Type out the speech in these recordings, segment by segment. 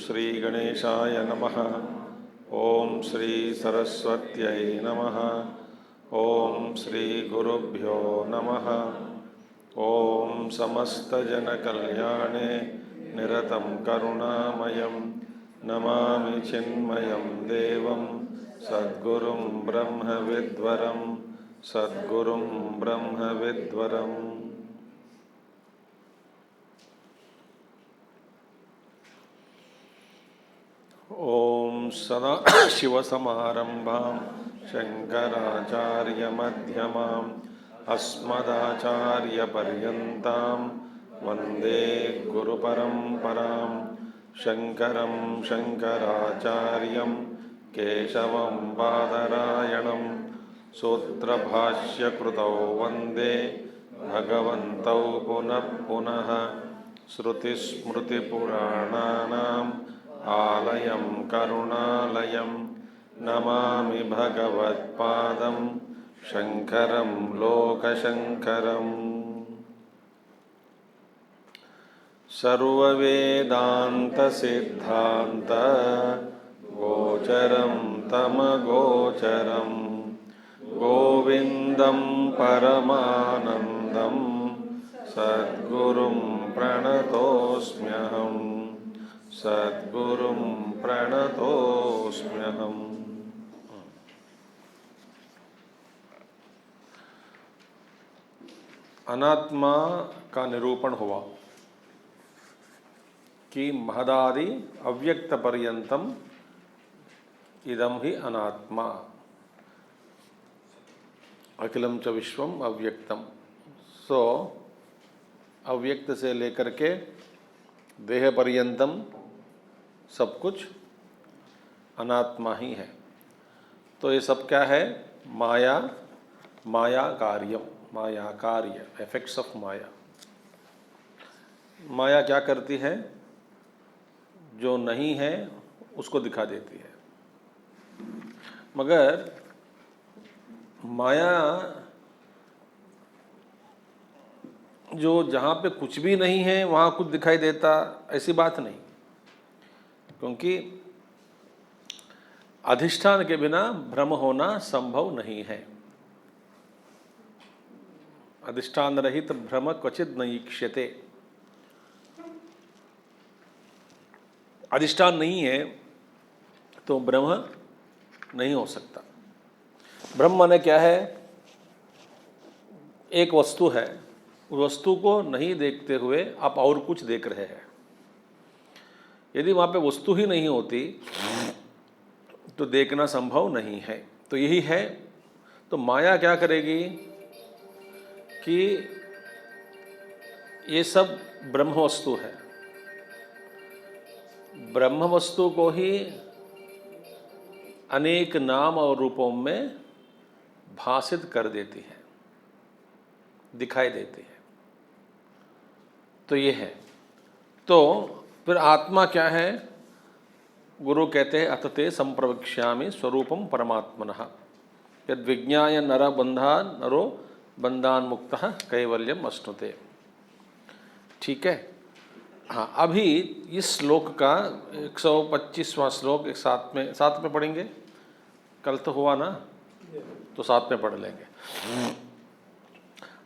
श्री गणेशाय नमः। ओम श्री सरस्वत्यै नमः। ओम श्री गुरुभ्यो नमः। ओम समस्तजनकल्याणे निरतं करुणामयं नमामि चिन्मयं देवं सद्गुरुं ब्रह्मविद्वरं सद्गुरुं ब्रह्मविद्वरम्। ओम सदाशिवसमारम्भां शङ्कराचार्यमध्यमाम् अस्मदाचार्यपर्यन्तां वन्दे गुरुपरम्परां। शङ्करं शङ्कराचार्यं केशवं बादरायणं सूत्रभाष्यकृतौ वन्दे भगवन्तौ पुनः पुनः। श्रुतिस्मृतिपुराणानाम् आलयं करुणालयं नमामि भगवत्पादं शङ्करं लोकशङ्करम्। सर्ववेदान्तसिद्धान्त गोचरं तमगोचरं गोविन्दं परमानन्दं सद्गुरुं प्रणतोऽस्म्यहम् सद्गुरुं प्रणतोऽस्म्यहम्। अनात्मा का निरूपण हुआ कि महदादि अव्यक्त पर्यंतम इदम ही अनात्मा अखिलम च विश्वम अव्यक्तम। सो अव्यक्त से लेकर के देह पर्यंतम सब कुछ अनात्मा ही है। तो ये सब क्या है? माया, माया कार्यम, माया कार्य, इफेक्ट्स ऑफ माया। माया क्या करती है? जो नहीं है उसको दिखा देती है। मगर माया जो जहाँ पे कुछ भी नहीं है वहाँ कुछ दिखाई देता, ऐसी बात नहीं। क्योंकि अधिष्ठान के बिना भ्रम होना संभव नहीं है। अधिष्ठान रहित भ्रम क्वचित न ईक्ष्यते। अधिष्ठान नहीं है तो ब्रह्म नहीं हो सकता। ब्रह्म माने क्या है? एक वस्तु है, उस वस्तु को नहीं देखते हुए आप और कुछ देख रहे हैं। यदि वहाँ पे वस्तु ही नहीं होती तो देखना संभव नहीं है। तो यही है। तो माया क्या करेगी कि ये सब ब्रह्म वस्तु है, ब्रह्म वस्तु को ही अनेक नाम और रूपों में भासित कर देती है, दिखाई देती है। तो ये है। तो फिर आत्मा क्या है? गुरु कहते हैं अतते संप्रवक्ष्यामि स्वरूपम परमात्मनः यद विज्ञाय नर बंधा नरो बंधान मुक्तः कैवल्यम अश्नुते। ठीक है। हाँ, अभी इस श्लोक का 125वां श्लोक एक साथ में पढ़ेंगे। कल तो हुआ ना, तो साथ में पढ़ लेंगे।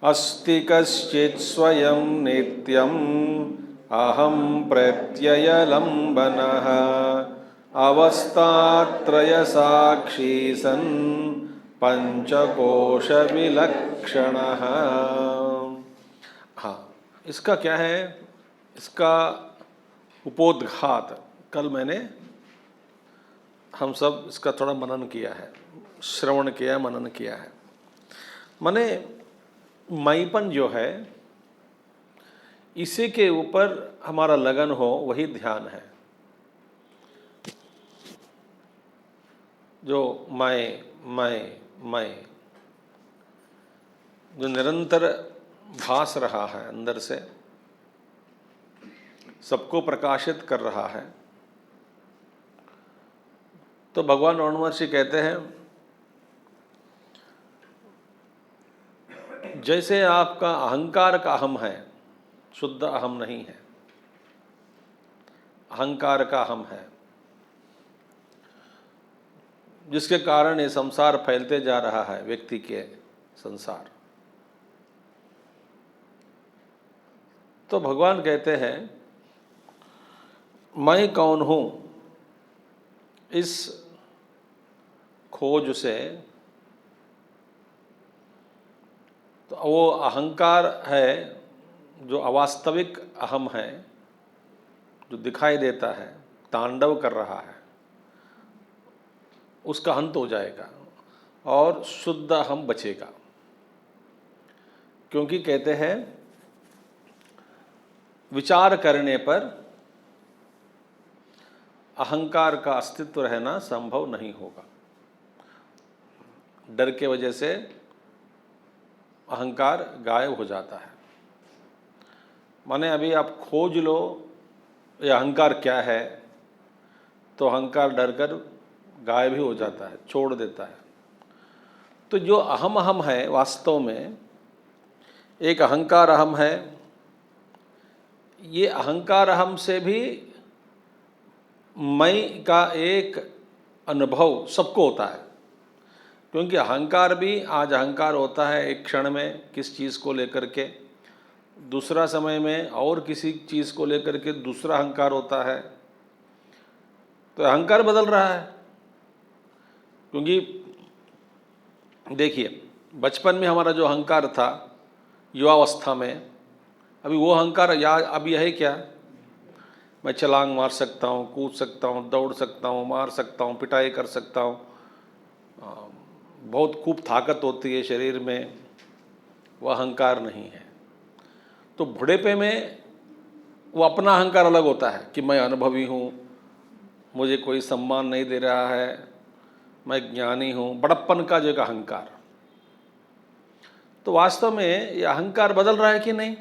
अस्ति कश्चित् स्वयं नित्यम् अहं प्रत्ययलम्बनः अवस्थात्रय साक्षी सन् पंचकोश विलक्षणः। हाँ, इसका क्या है? इसका उपोद्घात कल हम सब इसका थोड़ा मनन किया है, श्रवण किया, मनन किया है। माने मैपन जो है, इसी के ऊपर हमारा लगन हो, वही ध्यान है। जो मैं जो निरंतर भास रहा है, अंदर से सबको प्रकाशित कर रहा है। तो भगवान रमण महर्षि कहते हैं, जैसे आपका अहंकार का अहम है, शुद्ध अहम नहीं है। अहंकार का हम है, जिसके कारण ये संसार फैलते जा रहा है, व्यक्ति के संसार। तो भगवान कहते हैं मैं कौन हूँ, इस खोज से तो वो अहंकार है जो अवास्तविक अहम है, जो दिखाई देता है, तांडव कर रहा है, उसका अंत हो जाएगा और शुद्ध अहम बचेगा। क्योंकि कहते हैं विचार करने पर अहंकार का अस्तित्व रहना संभव नहीं होगा। डर के वजह से अहंकार गायब हो जाता है। माने अभी आप खोज लो ये अहंकार क्या है, तो अहंकार डरकर गायब ही हो जाता है, छोड़ देता है। तो जो अहम अहम है, वास्तव में एक अहंकार अहम है। ये अहंकार अहम से भी मैं का एक अनुभव सबको होता है। क्योंकि अहंकार भी, आज अहंकार होता है एक क्षण में किस चीज़ को लेकर के, दूसरा समय में और किसी चीज़ को लेकर के दूसरा अहंकार होता है। तो अहंकार बदल रहा है। क्योंकि देखिए, बचपन में हमारा जो अहंकार था, युवावस्था में, अभी वो अहंकार या अभी है क्या? मैं छलांग मार सकता हूँ, कूद सकता हूँ, दौड़ सकता हूँ, मार सकता हूँ, पिटाई कर सकता हूँ, बहुत खूब ताकत होती है शरीर में, वह अहंकार नहीं है। तो बुढ़ेपे में वो अपना अहंकार अलग होता है कि मैं अनुभवी हूँ, मुझे कोई सम्मान नहीं दे रहा है, मैं ज्ञानी हूँ, बड़प्पन का जो एक अहंकार। तो वास्तव में ये अहंकार बदल रहा है कि नहीं?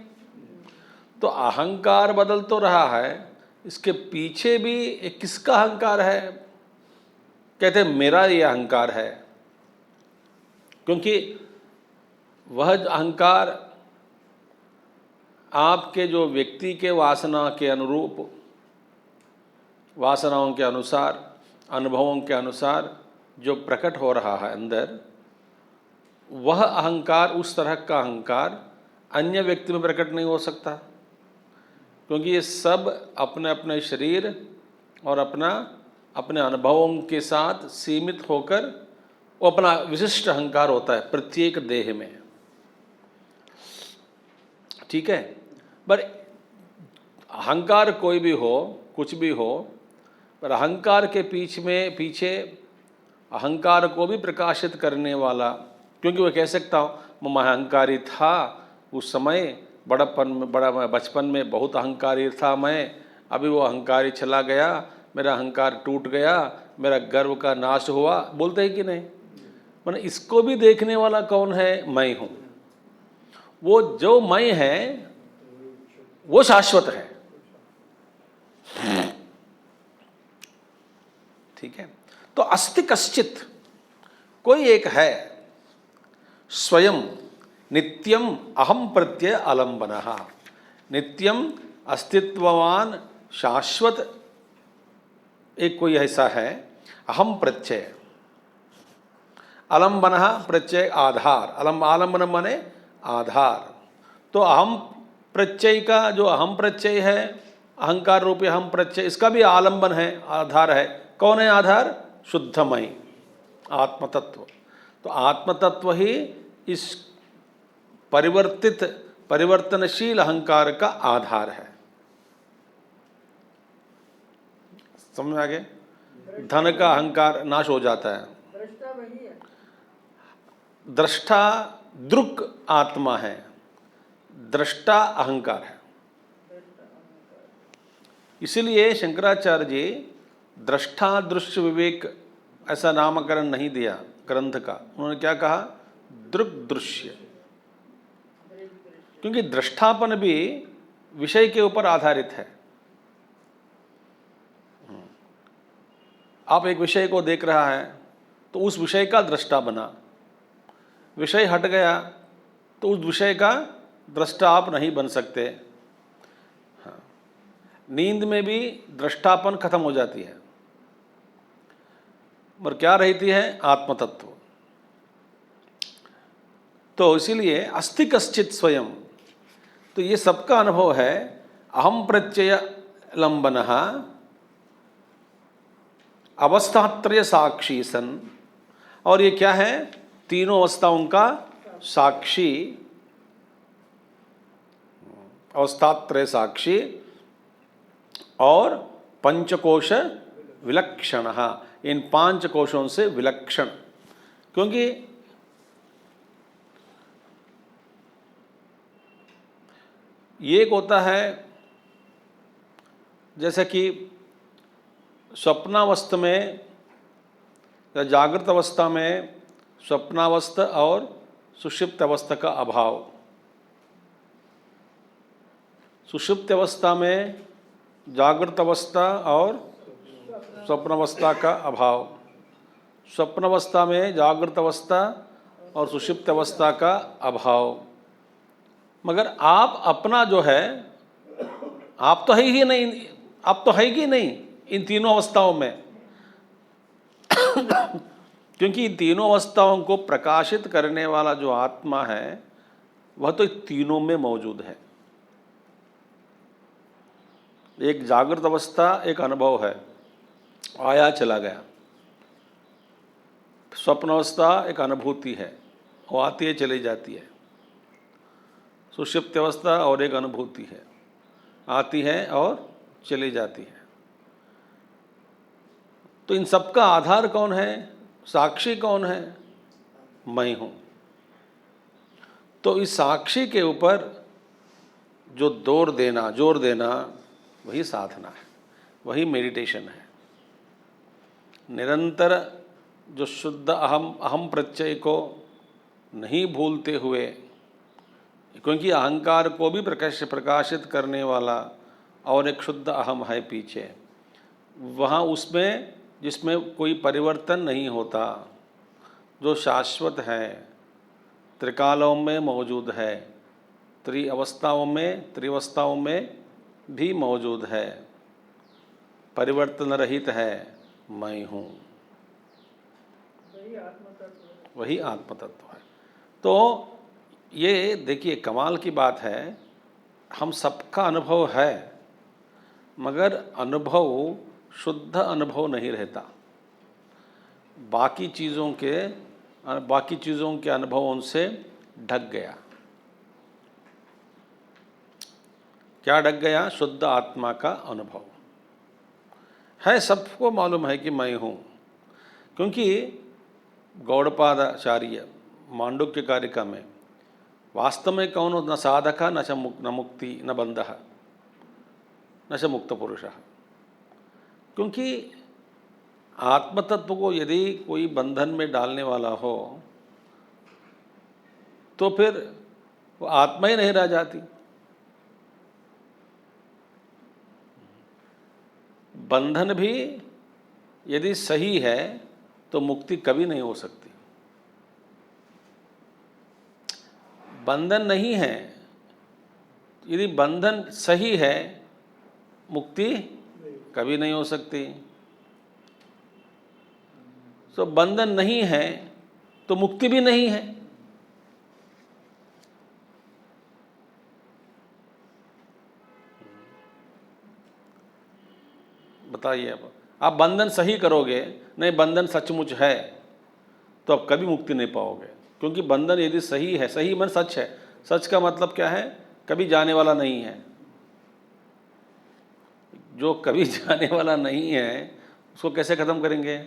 तो अहंकार बदल तो रहा है, इसके पीछे भी एक किसका अहंकार है? कहते हैं मेरा ये अहंकार है। क्योंकि वह अहंकार आपके जो व्यक्ति के वासना के अनुरूप, वासनाओं के अनुसार, अनुभवों के अनुसार जो प्रकट हो रहा है अंदर, वह अहंकार, उस तरह का अहंकार अन्य व्यक्ति में प्रकट नहीं हो सकता। क्योंकि ये सब अपने अपने शरीर और अपने अनुभवों के साथ सीमित होकर वो अपना विशिष्ट अहंकार होता है प्रत्येक देह में। ठीक है, पर अहंकार कोई भी हो, कुछ भी हो, पर अहंकार के पीछे अहंकार को भी प्रकाशित करने वाला, क्योंकि वह कह सकता हूँ मैं अहंकारी था उस समय, बचपन में बहुत अहंकारी था मैं, अभी वो अहंकारी चला गया, मेरा अहंकार टूट गया, मेरा गर्व का नाश हुआ, बोलते हैं कि नहीं? माने इसको भी देखने वाला कौन है? मैं हूँ। वो जो मैं है वो शाश्वत है। ठीक है, तो अस्ति कश्चित, कोई एक है, स्वयं नित्यम अहम प्रत्यय आलंबनः, नित्यम अस्तित्ववान शाश्वत एक कोई ऐसा है, अहम प्रत्यय, आलंबनः प्रत्यय आधार, आलंबन माने आधार। तो अहम प्रत्यय का जो अहम प्रत्यय है, अहंकार रूपी अहम प्रत्यय, इसका भी आलंबन है, आधार है। कौन है आधार? शुद्धमय आत्मतत्व। तो आत्मतत्व ही इस परिवर्तनशील अहंकार का आधार है। समझ में आ गए? धन का अहंकार नाश हो जाता है। दृष्टा दृक् आत्मा है, दृष्टा अहंकार है। इसीलिए शंकराचार्य जी दृष्टा दृश्य विवेक ऐसा नामकरण नहीं दिया ग्रंथ का। उन्होंने क्या कहा? दृक् दृश्य। क्योंकि दृष्टापन भी विषय के ऊपर आधारित है। आप एक विषय को देख रहा है तो उस विषय का दृष्टा बना, विषय हट गया तो उस विषय का दृष्टा आप नहीं बन सकते। हाँ, नींद में भी दृष्टापन खत्म हो जाती है, पर क्या रहती है? आत्मतत्व। तो इसीलिए अस्ति कश्चित स्वयं, तो ये सबका अनुभव है। अहम प्रत्यय लंबनः अवस्थात्रय साक्षी सन, और ये क्या है? तीनों अवस्थाओं का साक्षी, अवस्थात्रय साक्षी और पंचकोश विलक्षण, इन 5 कोशों से विलक्षण। क्योंकि ये एक होता है जैसे कि स्वप्नावस्था में या जागृत अवस्था में स्वप्नावस्था और सुषुप्त अवस्था का अभाव, सुषुप्त अवस्था में जागृत अवस्था और स्वप्नावस्था का अभाव, स्वप्नावस्था में जागृत अवस्था और सुषुप्त अवस्था का अभाव। मगर आप अपना जो है, आप तो है ही नहीं, आप तो है ही नहीं इन तीनों अवस्थाओं में क्योंकि इन तीनों अवस्थाओं को प्रकाशित करने वाला जो आत्मा है वह तो तीनों में मौजूद है। एक जागृत अवस्था एक अनुभव है, आया चला गया। स्वप्न अवस्था एक अनुभूति है, वो आती है चली जाती है। सुषुप्त अवस्था और एक अनुभूति है, आती है और चली जाती है। तो इन सबका आधार कौन है? साक्षी कौन है? मैं हूँ। तो इस साक्षी के ऊपर जो जोर देना वही साधना है, वही मेडिटेशन है। निरंतर जो शुद्ध अहम प्रत्यय को नहीं भूलते हुए, क्योंकि अहंकार को भी प्रकाशित करने वाला और एक शुद्ध अहम है पीछे, वहाँ उसमें जिसमें कोई परिवर्तन नहीं होता, जो शाश्वत है, त्रिकालों में मौजूद है, त्रिअवस्थाओं में भी मौजूद है, परिवर्तन रहित है, मैं हूँ, वही आत्मतत्व है। तो ये देखिए कमाल की बात है, हम सबका अनुभव है, मगर अनुभव शुद्ध अनुभव नहीं रहता। बाकी चीज़ों के अनुभवों से ढक गया। क्या ढक गया? शुद्ध आत्मा का अनुभव है। सबको मालूम है कि मैं हूँ, क्योंकि गौड़पादाचार्य मांडुक्य कारिका में वास्तव में कौन हो? न साधक न मुक्ति न बंधः न च मुक्त पुरुषः। क्योंकि आत्मतत्व को यदि कोई बंधन में डालने वाला हो तो फिर वो आत्मा ही नहीं रह जाती। बंधन भी यदि सही है तो मुक्ति कभी नहीं हो सकती। बंधन नहीं है, यदि बंधन सही है मुक्ति कभी नहीं हो सकती। तो बंधन नहीं है तो मुक्ति भी नहीं है। बताइए, अब आप बंधन सही करोगे, नहीं बंधन सचमुच है, तो आप कभी मुक्ति नहीं पाओगे। क्योंकि बंधन यदि सही है, सही मन सच है, सच का मतलब क्या है? कभी जाने वाला नहीं है। जो कभी जाने वाला नहीं है उसको कैसे खत्म करेंगे?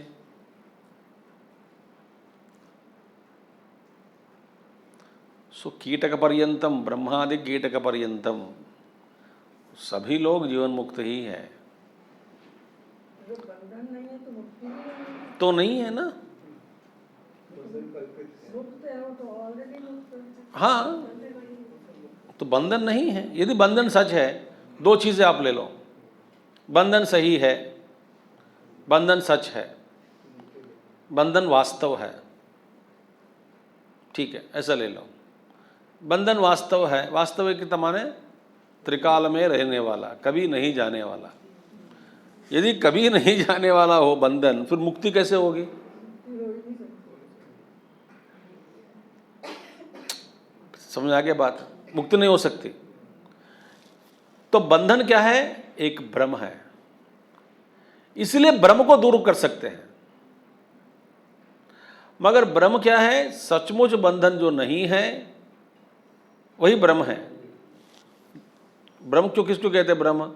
सो कीटक पर्यंतम ब्रह्मादि कीटक पर्यंतम, सभी लोग जीवन मुक्त ही है। बंधन नहीं है तो मुक्ति भी नहीं है। तो नहीं है ना? मुक्त है वो तो ऑलरेडी मुक्त है। हाँ, तो बंधन नहीं है। यदि बंधन सच है, दो चीज़ें आप ले लो, बंधन सही है, बंधन सच है, बंधन वास्तव है, ठीक है, ऐसा ले लो। बंधन वास्तव है, वास्तविक माने त्रिकाल में रहने वाला, कभी नहीं जाने वाला। यदि कभी नहीं जाने वाला हो बंधन, फिर मुक्ति कैसे होगी? मुक्ति हो ही नहीं सकती। समझ आ गया बात? मुक्ति नहीं हो सकती। तो बंधन क्या है? एक भ्रम है। इसलिए भ्रम को दूर कर सकते हैं। मगर भ्रम क्या है? सचमुच बंधन जो नहीं है वही भ्रम है। भ्रम क्यों, किसको कहते हैं भ्रम?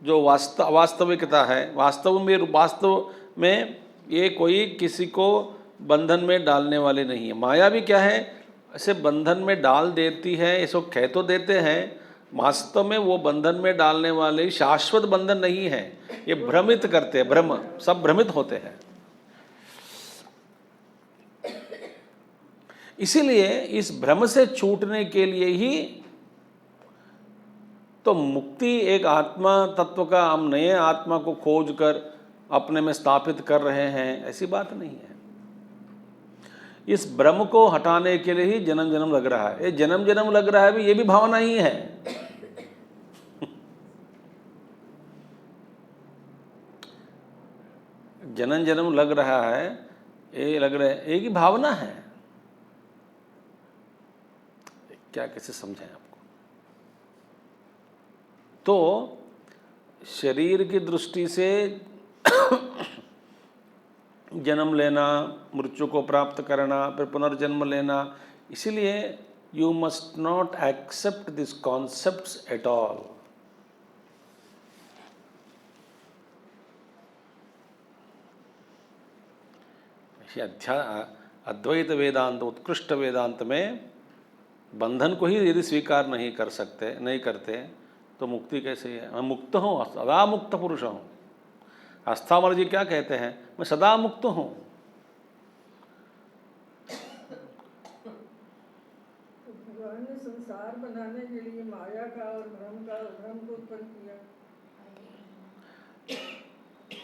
जो वास्तविकता है, वास्तव में ये कोई किसी को बंधन में डालने वाले नहीं है। माया भी क्या है? ऐसे बंधन में डाल देती है, इसको कह तो देते हैं, वास्तव में वो बंधन में डालने वाले शाश्वत बंधन नहीं है। ये भ्रमित करते हैं, भ्रम, सब भ्रमित होते हैं। इसीलिए इस भ्रम से छूटने के लिए ही तो मुक्ति, एक आत्मा तत्व का हम नए आत्मा को खोज कर अपने में स्थापित कर रहे हैं, ऐसी बात नहीं है। इस भ्रम को हटाने के लिए ही जन्म जन्म लग रहा है। ये जन्म जन्म लग रहा है भी, ये भी भावना ही है। जन्म जन्म लग रहा है, ये लग रहा है, एक ही भावना है। क्या कैसे समझाएं आपको? तो शरीर की दृष्टि से जन्म लेना, मृत्यु को प्राप्त करना, फिर पुनर्जन्म लेना, इसीलिए you must not accept this concepts at all. Advaita Vedanta, उत्कृष्ट वेदांत में बंधन को ही यदि स्वीकार नहीं करते तो मुक्ति कैसे है? मैं मुक्त हूँ, सदा मुक्त पुरुष हूँ। अस्थावर जी क्या कहते हैं? मैं सदा मुक्त हूँ। तो भगवान ने संसार बनाने के लिए माया का और भ्रम को उत्पन्न किया।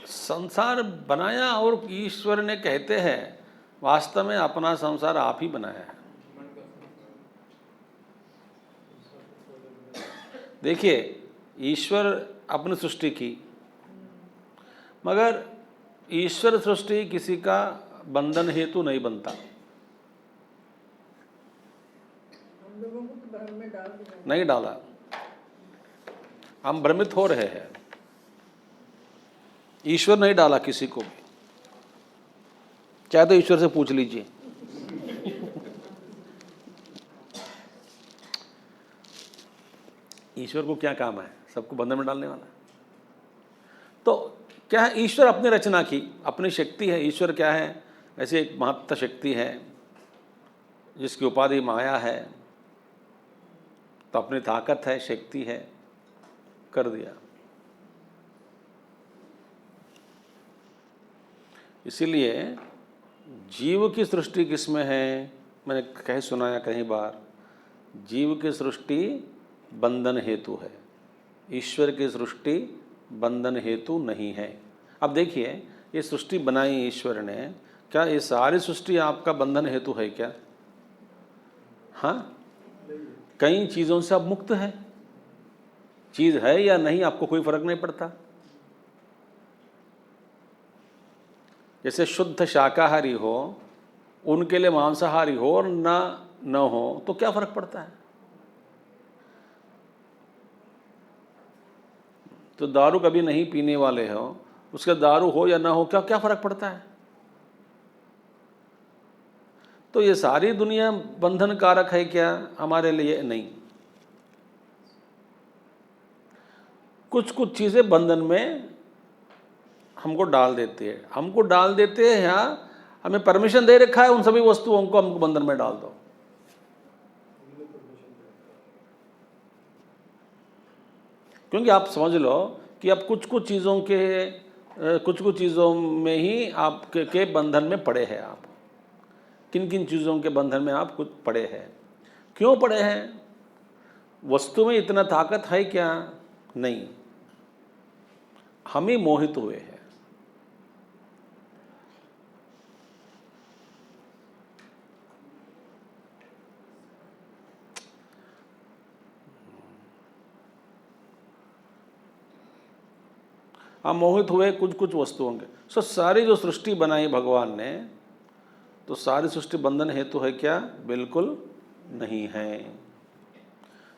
संसार बनाया और ईश्वर ने, कहते हैं वास्तव में अपना संसार आप ही बनाया है। देखिए, ईश्वर अपनी सृष्टि की, मगर ईश्वर सृष्टि किसी का बंधन हेतु नहीं बनता। हम लोगों को तो भ्रम में डाल दिया। नहीं डाला, हम भ्रमित हो रहे हैं। ईश्वर नहीं डाला किसी को भी। चाहे तो ईश्वर से पूछ लीजिए। ईश्वर को क्या काम है? सबको बंधन में डालने वाला। तो क्या है? ईश्वर अपनी रचना की, अपनी शक्ति है। ईश्वर क्या है? ऐसे एक महत्ता शक्ति है जिसकी उपाधि माया है, तो अपनी ताकत है, शक्ति है, कर दिया। इसीलिए जीव की सृष्टि किसमें है? मैंने कहीं सुनाया कहीं बार, जीव की सृष्टि बंधन हेतु है, ईश्वर की सृष्टि बंधन हेतु नहीं है। अब देखिए, ये सृष्टि बनाई ईश्वर ने, क्या ये सारी सृष्टि आपका बंधन हेतु है क्या? हाँ, कई चीज़ों से आप मुक्त है। चीज़ है या नहीं आपको कोई फर्क नहीं पड़ता। जैसे शुद्ध शाकाहारी हो, उनके लिए मांसाहारी हो और न हो तो क्या फर्क पड़ता है? तो दारू कभी नहीं पीने वाले हो, उसका दारू हो या ना हो, क्या क्या फर्क पड़ता है? तो ये सारी दुनिया बंधन कारक है क्या हमारे लिए? नहीं। कुछ कुछ चीज़ें बंधन में हमको डाल देती है, हमको डाल देते हैं, या हमें परमिशन दे रखा है उन सभी वस्तुओं को हमको बंधन में डाल दो। क्योंकि आप समझ लो कि अब कुछ कुछ चीज़ों में ही आप के बंधन में पड़े हैं। आप किन किन चीज़ों के बंधन में आप कुछ पड़े हैं? क्यों पड़े हैं? वस्तु में इतना ताकत है क्या? नहीं, हम ही मोहित हुए हैं। हम मोहित हुए कुछ कुछ वस्तुओं के। सो सारी जो सृष्टि बनाई भगवान ने, तो सारी सृष्टि बंधन हेतु है क्या? बिल्कुल नहीं है।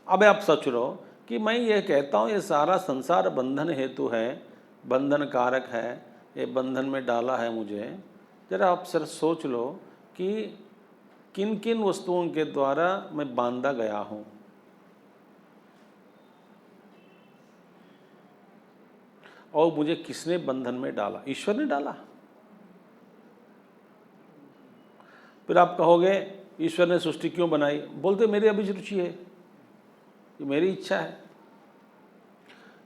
अब आप सोच लो कि मैं ये कहता हूँ ये सारा संसार बंधन हेतु है, बंधन कारक है, ये बंधन में डाला है मुझे। जरा आप सर सोच लो कि किन किन वस्तुओं के द्वारा मैं बांधा गया हूँ। और मुझे किसने बंधन में डाला? ईश्वर ने डाला। फिर आप कहोगे ईश्वर ने सृष्टि क्यों बनाई? बोलते मेरी अभिरुचि है, ये मेरी इच्छा है।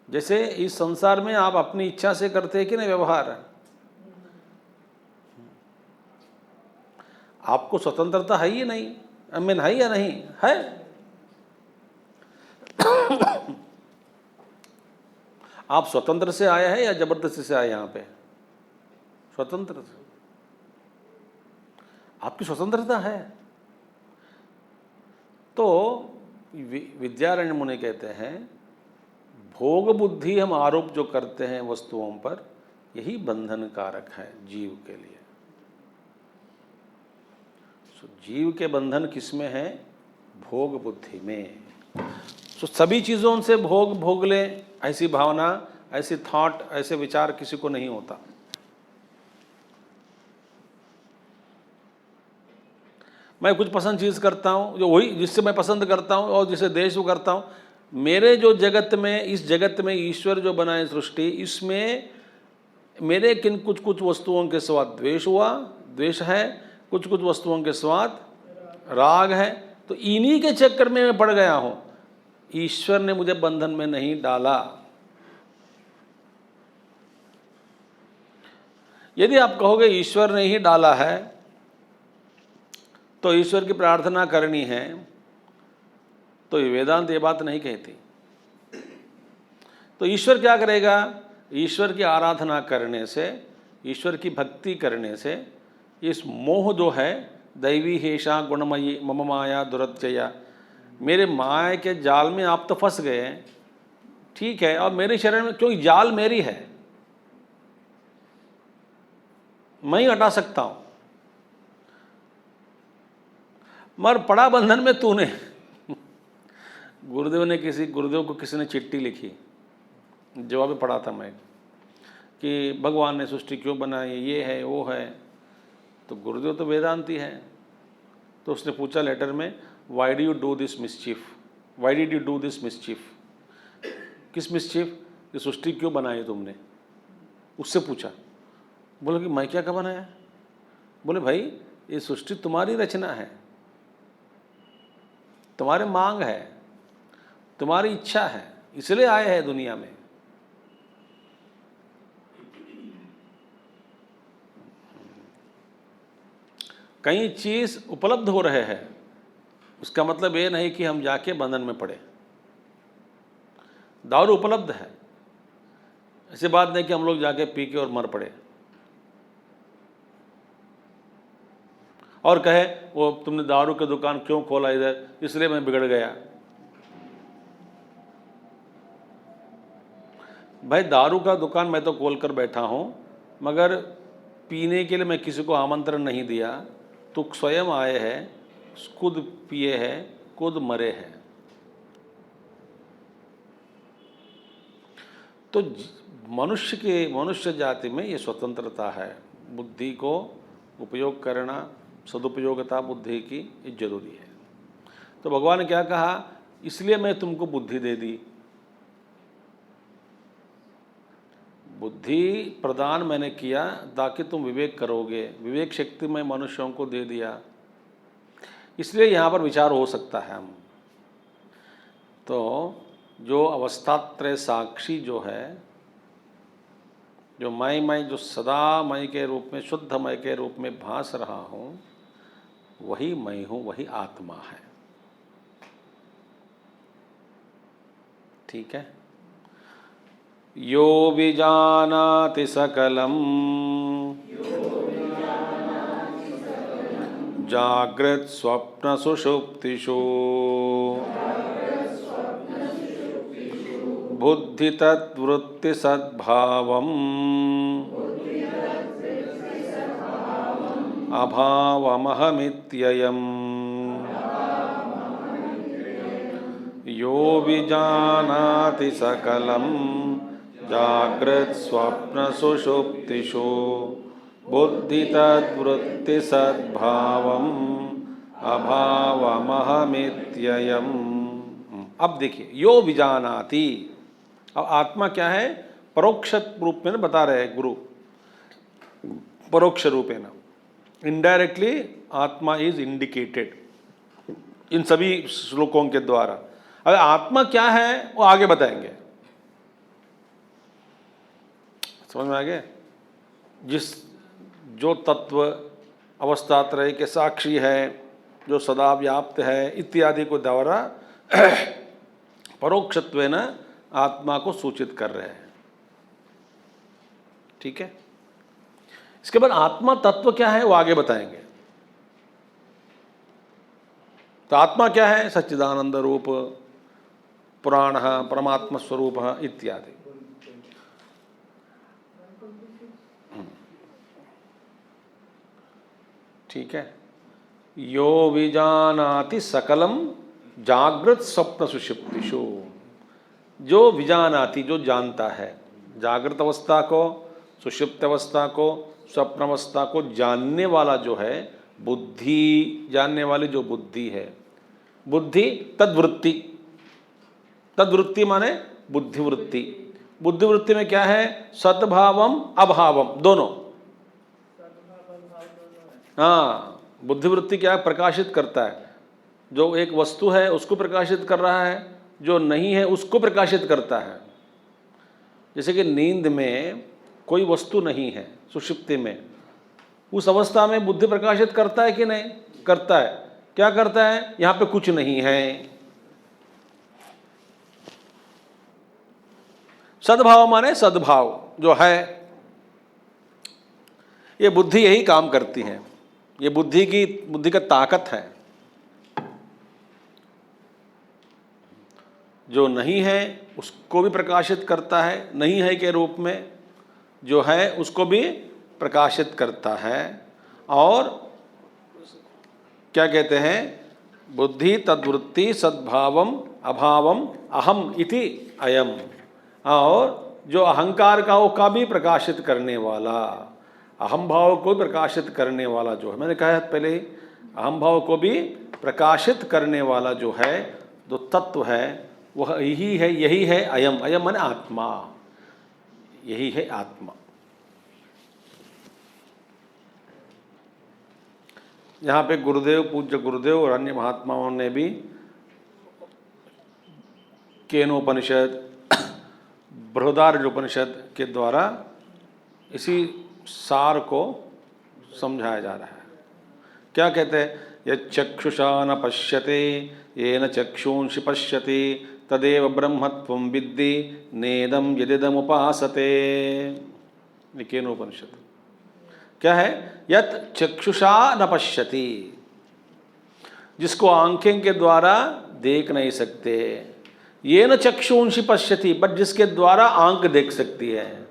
जैसे इस संसार में आप अपनी इच्छा से करते हैं कि नहीं व्यवहार? आपको स्वतंत्रता है या नहीं? अमीन है या नहीं है? आप स्वतंत्र से आए हैं या जबरदस्ती से आए यहाँ पे? स्वतंत्र से। आपकी स्वतंत्रता है। तो विद्यारण्य मुनि कहते हैं भोग बुद्धि हम आरोप जो करते हैं वस्तुओं पर, यही बंधन कारक है जीव के लिए। जीव के बंधन किसमें है? भोग बुद्धि में। तो सभी चीज़ों से भोग भोग ले, ऐसी भावना, ऐसी थॉट, ऐसे विचार किसी को नहीं होता। मैं कुछ पसंद चीज़ करता हूँ, जो वही जिससे मैं पसंद करता हूँ और जिसे देश को करता हूँ। मेरे जो जगत में, इस जगत में ईश्वर जो बनाए सृष्टि, इसमें मेरे किन कुछ कुछ वस्तुओं के स्वाद द्वेष हुआ, द्वेष है, कुछ कुछ वस्तुओं के स्वाद राग है। तो इन्हीं के चक्कर में मैं पड़ गया हूँ। ईश्वर ने मुझे बंधन में नहीं डाला। यदि आप कहोगे ईश्वर ने ही डाला है, तो ईश्वर की प्रार्थना करनी है, तो वेदांत ये बात नहीं कहती। तो ईश्वर क्या करेगा? ईश्वर की आराधना करने से, ईश्वर की भक्ति करने से इस मोह जो है, दैवी हेषा गुणमयी मम माया दुरत्यया, मेरे माया के जाल में आप तो फंस गए हैं, ठीक है, और मेरे शरीर में, क्योंकि जाल मेरी है, मैं ही हटा सकता हूं, मगर पड़ा बंधन में तूने। गुरुदेव को किसी ने चिट्ठी लिखी, जवाब में पढ़ा था मैं कि भगवान ने सृष्टि क्यों बनाई, ये है वो है। तो गुरुदेव तो वेदांती है, तो उसने पूछा लेटर में, why do you do this mischief, why did you do this mischief, किस मिस्चीफ, ये सृष्टि क्यों बनाई तुमने, उससे पूछा। बोले कि मैं क्या बनाया? बोले भाई ये सृष्टि तुम्हारी रचना है, तुम्हारे मांग है, तुम्हारी इच्छा है, इसलिए आए हैं दुनिया में। कई चीज उपलब्ध हो रहे हैं, उसका मतलब ये नहीं कि हम जाके बंधन में पड़े। दारू उपलब्ध है, ऐसी बात नहीं कि हम लोग जाके पी के और मर पड़े और कहे वो तुमने दारू की दुकान क्यों खोला इधर, इसलिए मैं बिगड़ गया। भाई दारू का दुकान मैं तो खोल कर बैठा हूं, मगर पीने के लिए मैं किसी को आमंत्रण नहीं दिया, तो स्वयं आए हैं, खुद पिए हैं, खुद मरे हैं। तो मनुष्य जाति में ये स्वतंत्रता है, बुद्धि को उपयोग करना, सदुपयोगिता बुद्धि की ये जरूरी है। तो भगवान ने क्या कहा? इसलिए मैं तुमको बुद्धि दे दी, बुद्धि प्रदान मैंने किया ताकि तुम विवेक करोगे, विवेक शक्ति मैं मनुष्यों को दे दिया, इसलिए यहाँ पर विचार हो सकता है हम। तो जो अवस्थात्रय साक्षी जो है, जो मैं जो सदा मय के रूप में, शुद्ध मय के रूप में भास रहा हूँ, वही मैं हूँ, वही आत्मा है। ठीक है। यो विजानाति सकलम जागृत स्वप्न सुषुप्तिषु बुद्धि तद्वृत्ति सद्भावम् अभावमहमित्ययम् यो विजानाति सकलं जाग्रत् स्वप्न सुषुप्तिषु बुद्धि तद्वृत्ति सद्भावम् अभावमहमित्ययम्। अब देखिए, यो विजानाति, अब आत्मा क्या है? परोक्ष रूप में बता रहे हैं गुरु, परोक्ष रूपेण, इनडायरेक्टली आत्मा इज इंडिकेटेड इन सभी श्लोकों के द्वारा। अब आत्मा क्या है वो आगे बताएंगे, समझ में आ गया? जो तत्व अवस्थात्रय के साक्षी है, जो सदा व्याप्त है इत्यादि को द्वारा परोक्षत्वेन आत्मा को सूचित कर रहे हैं। ठीक है, इसके बाद आत्मा तत्व क्या है वो आगे बताएंगे। तो आत्मा क्या है? सच्चिदानंद रूप, पुराण, परमात्मा स्वरूप इत्यादि। ठीक है, यो विजानाति सकलम जागृत स्वप्न सुषुप्तिषु, जो विजानाति, जो जानता है, जागृत अवस्था को, सुषुप्त अवस्था को, स्वप्न अवस्था को जानने वाला जो है बुद्धि, जानने वाली जो बुद्धि है, बुद्धि तद्वृत्ति, तद्वृत्ति माने बुद्धिवृत्ति। बुद्धिवृत्ति में क्या है? सद्भावम अभावम दोनों। हाँ, बुद्धिवृत्ति क्या है? प्रकाशित करता है। जो एक वस्तु है उसको प्रकाशित कर रहा है, जो नहीं है उसको प्रकाशित करता है। जैसे कि नींद में कोई वस्तु नहीं है, सुषुप्ति में, उस अवस्था में बुद्धि प्रकाशित करता है कि नहीं? करता है। क्या करता है? यहाँ पे कुछ नहीं है। सद्भाव माने सद्भाव जो है, ये बुद्धि यही काम करती है। ये बुद्धि का ताकत है। जो नहीं है उसको भी प्रकाशित करता है, नहीं है के रूप में, जो है उसको भी प्रकाशित करता है। और क्या कहते हैं? बुद्धि तद्वृत्ति सद्भावम अभावम अहम इति अयम। और जो अहंकार का भी प्रकाशित करने वाला, अहम भाव को प्रकाशित करने वाला जो है, मैंने कहा पहले ही, अहम भाव को भी प्रकाशित करने वाला जो है, जो तत्व है, वह यही है अयम। अयम माने आत्मा, यही है आत्मा। यहाँ पे गुरुदेव, पूज्य गुरुदेव और अन्य महात्माओं ने भी केनोपनिषद, बृहदारण्यकोपनिषद के द्वारा इसी सार को समझाया जा रहा है। क्या कहते हैं? यच्चक्षुषा न पश्यते येन चक्षुंषि पश्यति तदेव ब्रह्मत्वं विद्धि नेदं यदिदम् उपासते। केनोपनिषद क्या है? यत् चक्षुषा न पश्यति, जिसको आंखें के द्वारा देख नहीं सकते, येन चक्षुंषि पश्यति, बट जिसके द्वारा आंख देख सकती है।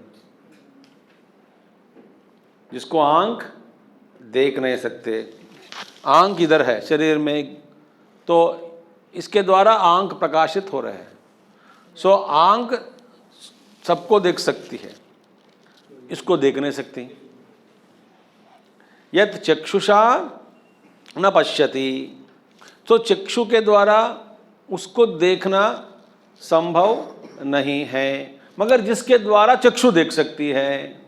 जिसको आंख देख नहीं सकते, आंख इधर है शरीर में, तो इसके द्वारा आंख प्रकाशित हो रहे हैं। सो आंख सबको देख सकती है, इसको देख नहीं सकती। यत् चक्षुषा न पश्यति, तो चक्षु के द्वारा उसको देखना संभव नहीं है, मगर जिसके द्वारा चक्षु देख सकती है।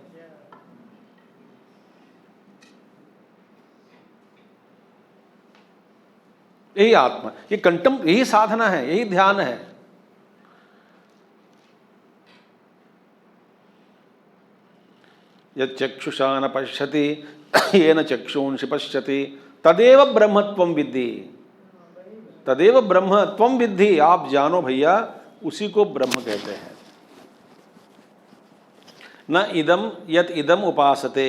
यही आत्मा, ये कंटम, यही साधना है, यही ध्यान है। यत् चक्षुषा न पश्यति येन चक्षुंषि पश्यति तदेव ब्रह्मत्वं विद्धि। तदेव ब्रह्मत्वं विद्धि, आप जानो भैया, उसी को ब्रह्म कहते हैं। न इदम यत् इदम उपासते,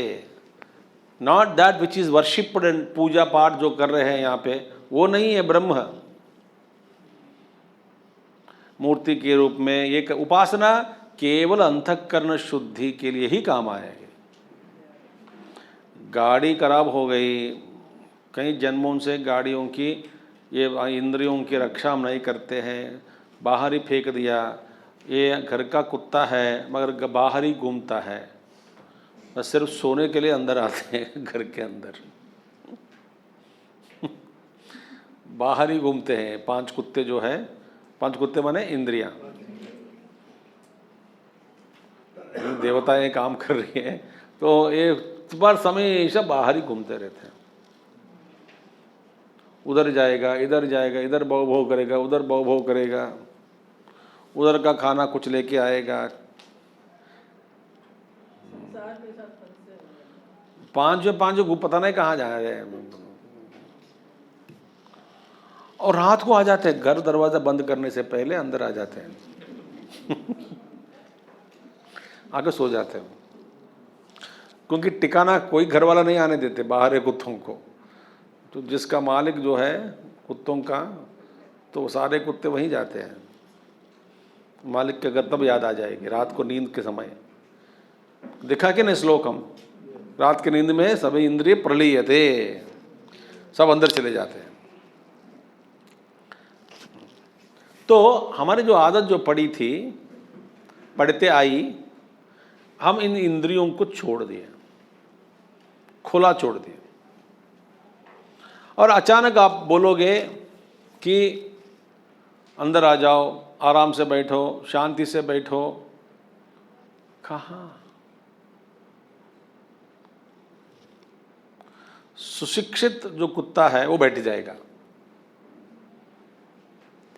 not that which is worshipped and पूजा पाठ जो कर रहे हैं यहाँ पे, वो नहीं है ब्रह्म। मूर्ति के रूप में। ये उपासना केवल अंतःकरण शुद्धि के लिए ही काम आएगी। गाड़ी खराब हो गई, कई जन्मों से गाड़ियों की ये इंद्रियों की रक्षा हम नहीं करते हैं, बाहर ही फेंक दिया। ये घर का कुत्ता है मगर बाहर ही घूमता है, बस सिर्फ सोने के लिए अंदर आते हैं घर के अंदर बाहर ही घूमते हैं। 5 कुत्ते जो है, 5 कुत्ते माने इंद्रियां, देवताएं काम कर रही हैं तो ये बार हमेशा बाहर ही घूमते रहते हैं। उधर जाएगा, इधर जाएगा, इधर भौ भौ करेगा, उधर भौ भौ करेगा, उधर का खाना कुछ लेके आएगा। संसार के साथ फंसे हुए हैं। 5 पता नहीं कहाँ जा रहे हैं, और रात को आ जाते हैं, घर दरवाजा बंद करने से पहले अंदर आ जाते हैं आके सो जाते हैं, क्योंकि ठिकाना कोई घर वाला नहीं आने देते बाहर है कुत्तों को। तो जिसका मालिक जो है कुत्तों का, तो सारे कुत्ते वहीं जाते हैं। मालिक के घर तब याद आ जाएगी रात को नींद के समय। दिखा के न श्लोक हम, रात की नींद में सभी इंद्रिय प्रलीयते, सब अंदर चले जाते हैं। तो हमारी जो आदत जो पड़ी थी, पढ़ते आई, हम इन इंद्रियों को छोड़ दिए, खुला छोड़ दिए। और अचानक आप बोलोगे कि अंदर आ जाओ, आराम से बैठो, शांति से बैठो, कहाँ? सुशिक्षित जो कुत्ता है वो बैठ जाएगा।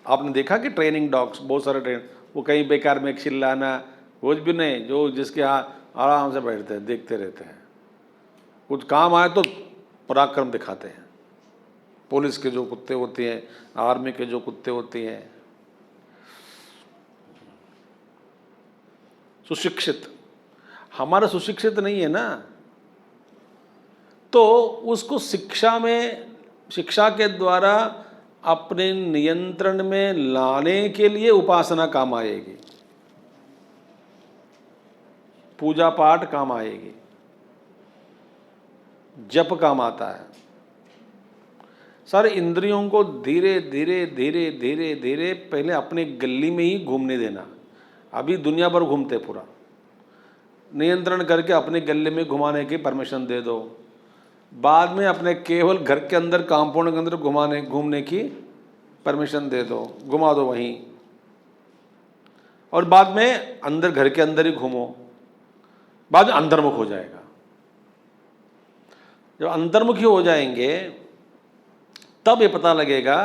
आपने देखा कि ट्रेनिंग डॉग्स, बहुत सारे ट्रेन, वो कहीं बेकार में चिल्लाना कुछ भी नहीं, जो जिसके यहाँ आराम से बैठते हैं, देखते रहते हैं। कुछ काम आए तो पराक्रम दिखाते हैं। पुलिस के जो कुत्ते होते हैं, आर्मी के जो कुत्ते होते हैं, सुशिक्षित। हमारा सुशिक्षित नहीं है ना, तो उसको शिक्षा के द्वारा अपने नियंत्रण में लाने के लिए उपासना काम आएगी, पूजा पाठ काम आएगी, जप काम आता है। सारे इंद्रियों को धीरे धीरे धीरे धीरे धीरे पहले अपने गली में ही घूमने देना। अभी दुनिया भर घूमते, पूरा नियंत्रण करके अपने गले में घुमाने की परमिशन दे दो। बाद में अपने केवल घर के अंदर, कंपाउंड के अंदर घूमने की परमिशन दे दो, घुमा दो वहीं। और बाद में अंदर, घर के अंदर ही घूमो, बाद में अंतर्मुख हो जाएगा। जब अंतर्मुखी हो जाएंगे तब ये पता लगेगा,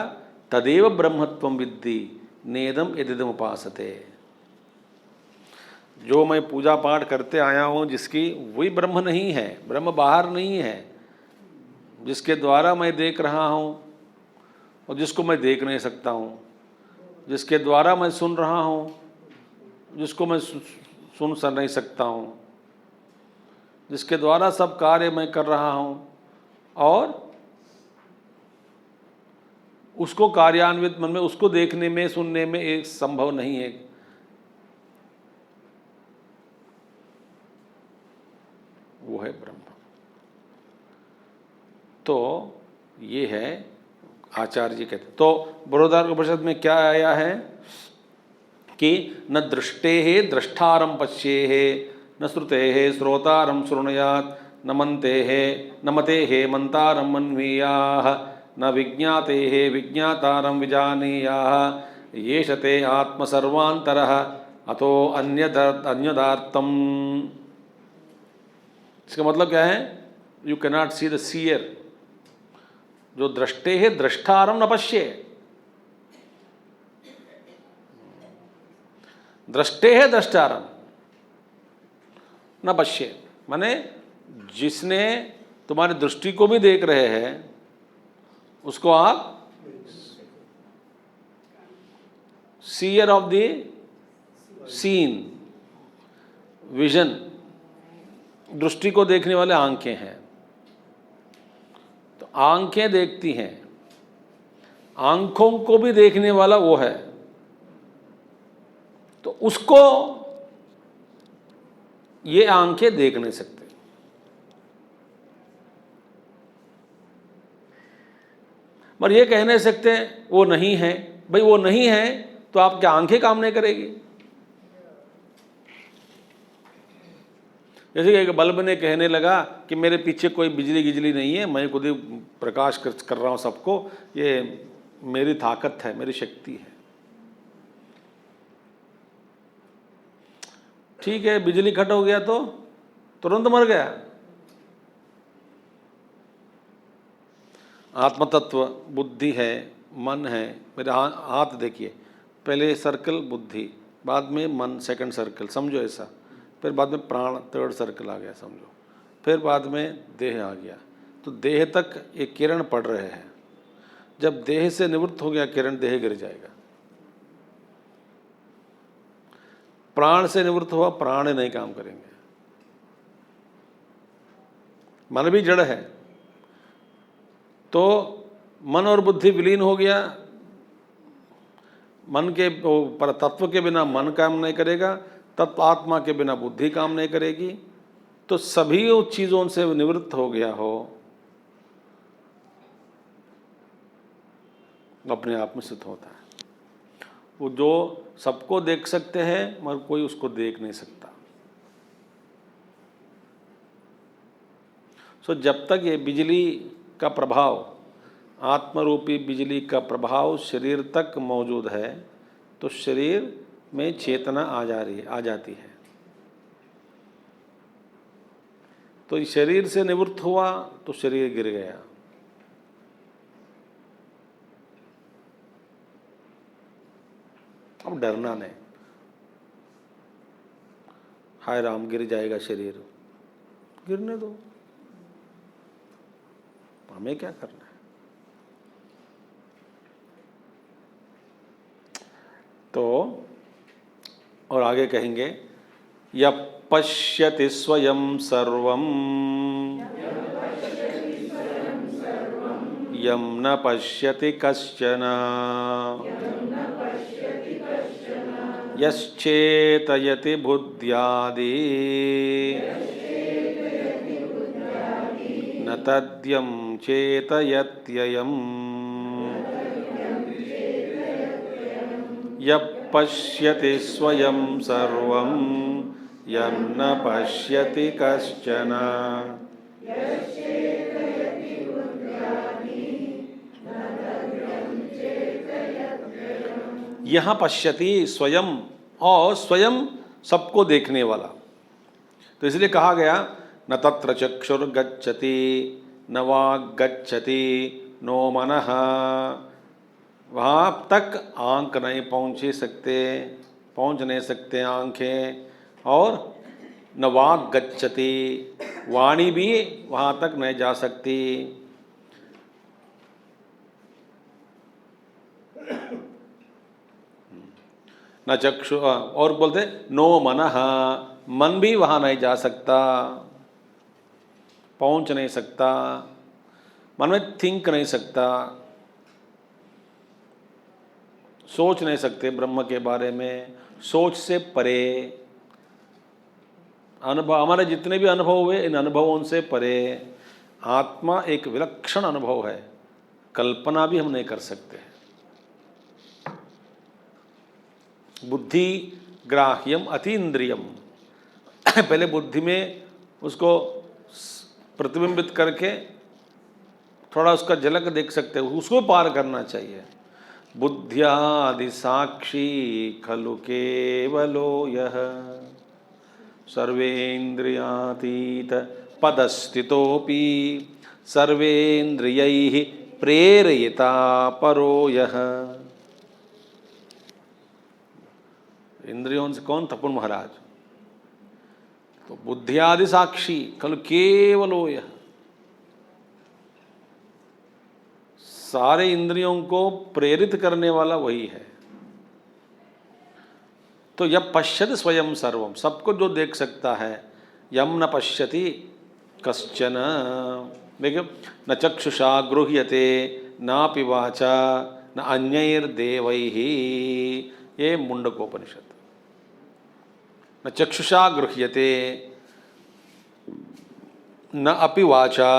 तदेव ब्रह्मत्वं विद्धि नेदम यदिदम उपासते। जो मैं पूजा पाठ करते आया हूँ जिसकी, वही ब्रह्म नहीं है, ब्रह्म बाहर नहीं है, जिसके द्वारा मैं देख रहा हूँ और जिसको मैं देख नहीं सकता हूँ, जिसके द्वारा मैं सुन रहा हूँ, जिसको मैं सुन नहीं सकता हूँ, जिसके द्वारा सब कार्य मैं कर रहा हूँ, और उसको कार्यान्वित मन में, उसको देखने में, सुनने में एक संभव नहीं है। वो है ब्रह्म। तो ये है आचार्य जी कहते। तो बृहदारण्यकोपनिषद में क्या आया है कि न दृष्टे द्रष्टारम पश्ये, न श्रुते श्रोतारम शृणुयात्, न मते मंतारम मन्वीयाः, न विज्ञाते विज्ञातारम विजानीयाः, येष ते आत्मसर्वान्तरः अतो अन्यदार्थम। इसका मतलब क्या है? You cannot see the seer. जो दृष्टे है द्रष्टारम न पश्ये, दृष्टे है द्रष्टारम न पश्ये, माने जिसने तुम्हारी दृष्टि को भी देख रहे हैं उसको आप seer of the scene, vision, दृष्टि को देखने वाले आंखें हैं। तो आंखें देखती हैं, आंखों को भी देखने वाला वो है। तो उसको ये आंखें देख नहीं सकते। पर ये कह नहीं सकते वो नहीं है। भाई वो नहीं है तो आपकी आंखें काम नहीं करेगी। जैसे कि एक बल्ब ने कहने लगा कि मेरे पीछे कोई बिजली गिजली नहीं है, मैं खुद ही प्रकाश कर रहा हूं सबको, ये मेरी ताकत है, मेरी शक्ति है। ठीक है, बिजली कट हो गया तो तुरंत मर गया। आत्मतत्व बुद्धि है, मन है। मेरे हाथ देखिए, पहले सर्कल बुद्धि, बाद में मन सेकंड सर्कल, समझो ऐसा। फिर बाद में प्राण थर्ड सर्कल आ गया समझो, फिर बाद में देह आ गया। तो देह तक ये किरण पड़ रहे हैं। जब देह से निवृत्त हो गया किरण, देह गिर जाएगा। प्राण से निवृत्त हुआ, प्राण नहीं काम करेंगे। मन भी जड़ है, तो मन और बुद्धि विलीन हो गया। मन के पर तत्व के बिना मन काम नहीं करेगा, तत्व आत्मा के बिना बुद्धि काम नहीं करेगी। तो सभी उस चीजों से निवृत्त हो गया हो, अपने आप में सिद्ध होता है। वो जो सबको देख सकते हैं मगर कोई उसको देख नहीं सकता। सो जब तक ये बिजली का प्रभाव, आत्मरूपी बिजली का प्रभाव शरीर तक मौजूद है, तो शरीर में चेतना आ जाती है। तो शरीर से निवृत्त हुआ तो शरीर गिर गया। अब डरना नहीं, हाय राम गिर जाएगा शरीर, गिरने दो, हमें क्या करना है। तो और आगे कहेंगे, यः पश्यति स्वयं सर्वं यं न पश्यति कश्चन यश्चेतयति बुद्ध्यादि न तद्यं चेतयत्ययम्। यः पश्यति स्वयं सर्वं यं न पश्यति कश्चन। यहाँ पश्यति स्वयं, और स्वयं सबको देखने वाला। तो इसलिए कहा गया न तत्र चक्षुर्गच्छति न वाग्गच्छति नो मनः। वहाँ तक आंख नहीं पहुँच नहीं सकते आंखें, और न वाग गच्छति, वाणी भी वहाँ तक नहीं जा सकती। न चक्षु, और बोलते नो मनः, मन भी वहाँ नहीं जा सकता, पहुँच नहीं सकता, मन में थिंक नहीं सकता, सोच नहीं सकते ब्रह्म के बारे में। सोच से परे अनुभव, हमारे जितने भी अनुभव हुए इन अनुभवों से परे आत्मा एक विलक्षण अनुभव है, कल्पना भी हम नहीं कर सकते। बुद्धि ग्राह्यम अतीन्द्रियम, पहले बुद्धि में उसको प्रतिबिंबित करके थोड़ा उसका झलक देख सकते हो, उसको पार करना चाहिए। बुद्ध्यादि साक्षी खलु केवलो यः सर्वेन्द्रियातीत पदस्थितोपि सर्वेन्द्रियैः प्रेरयिता परो यः। इंद्रियों से कौन? तपुन महाराज। तो बुद्धियादि साक्षी खलु केवलो यः, सारे इंद्रियों को प्रेरित करने वाला वही है। तो यः पश्यति स्वयं सर्वम, सबको जो देख सकता है। यम न पश्यति कश्चन, देखो न चक्षुषा गृह्यते नापि वाचा न अन्यैर्देवैः, ये मुंडकोपनिषद। न चक्षुषा गृह्यते न अपि वाचा,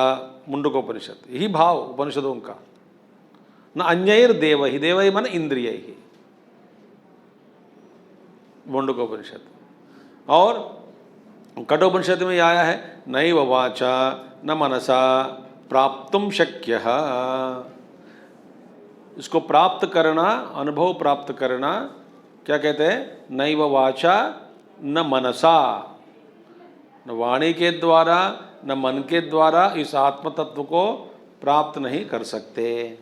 मुंडकोपनिषद। यही भाव उपनिषदों का। न अन्यैर देव ही, देव ही मन इंद्रिय ही, मुंडकोपनिषद। और कठोपनिषद में आया है नैव वाचा न मनसा प्राप्तुम शक्यः। इसको प्राप्त करना, अनुभव प्राप्त करना क्या कहते हैं? नैव वाचा न मनसा, न वाणी के द्वारा न मन के द्वारा इस आत्म तत्व को प्राप्त नहीं कर सकते।